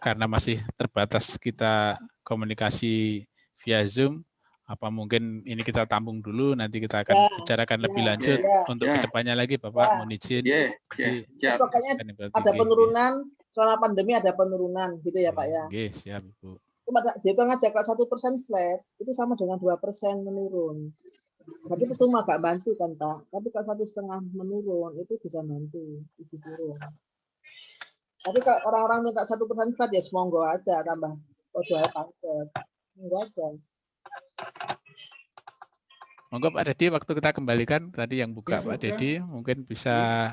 S5: karena masih terbatas kita komunikasi via Zoom, apa mungkin ini kita tampung dulu, nanti kita akan bicarakan lebih lanjut untuk kedepannya lagi Bapak, mohon izin.
S4: Pokoknya ada penurunan selama pandemi, ada penurunan gitu ya Pak ya.
S5: Oke, siap Ibu.
S4: Dihitung aja kalau 1% flat itu sama dengan 2% menurun. Berarti itu cuma gak bantu kan Pak. Tapi kalau 1,5 menurun itu bisa bantu itu turun. Tapi kalau orang-orang minta 1% flat ya semonggo aja tambah aja pangkat. Enggak aja.
S5: Monggo Pak Dedi, waktu kita kembalikan tadi yang buka Pak Dedi, mungkin bisa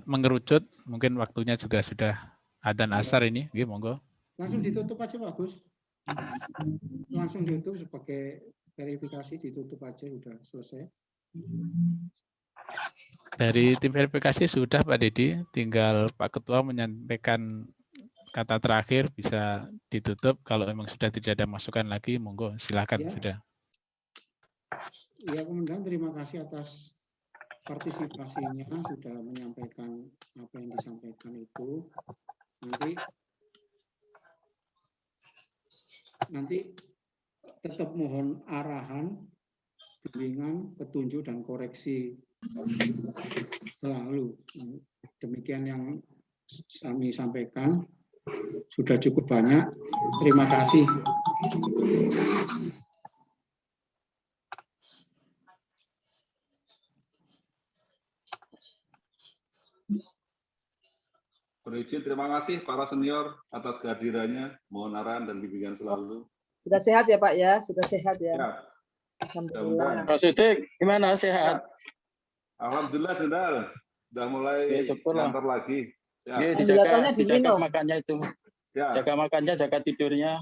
S5: mengerucut, mungkin waktunya juga sudah adzan asar ini, monggo.
S3: Langsung ditutup aja bagus. Langsung ditutup sebagai verifikasi, ditutup aja, udah selesai.
S5: Dari tim verifikasi sudah Pak Dedi, tinggal Pak Ketua menyampaikan kata terakhir, bisa ditutup. Kalau memang sudah tidak ada masukan lagi, monggo silakan
S3: Ya.
S5: sudah.
S3: Ya, Komandan, terima kasih atas partisipasinya, sudah menyampaikan apa yang disampaikan itu. Nanti tetap mohon arahan, bimbingan, petunjuk, dan koreksi selalu. Demikian yang kami sampaikan. Sudah cukup banyak. Terima kasih.
S1: Berizin, terima kasih para senior atas kehadirannya. Mohon arahan dan bimbingan selalu.
S4: Sudah sehat ya Pak ya? Sudah sehat ya?
S1: Ya.
S4: Alhamdulillah.
S7: Pak Sudik, gimana sehat?
S1: Alhamdulillah, Jenderal. Sudah mulai ngantor lagi. Ya.
S7: Ya,
S4: Sambilatannya
S7: dijaga
S4: diminum.
S7: makannya itu.
S1: Ya.
S7: Jaga makannya, jaga tidurnya.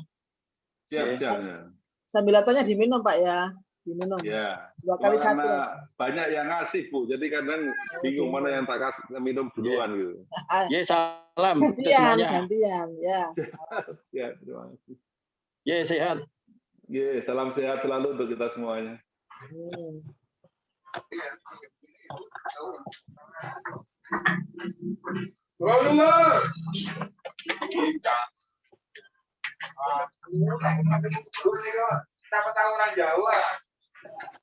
S1: Siap,
S7: Ya.
S1: siap. Ya.
S4: Sambilatannya diminum Pak ya? Diminum.
S1: Ya.
S4: 2 kali 1.
S1: Karena banyak yang ngasih, Bu. Jadi kadang bingung mana yang tak kasih minum duluan gitu.
S7: Ya, salam untuk
S4: Gantian,
S7: semuanya.
S4: gantian. Ya.
S1: Siap, terima kasih.
S7: Ya, sehat.
S1: Ya, salam sehat selalu untuk kita semuanya.
S9: Siapa tahu orang Jawa?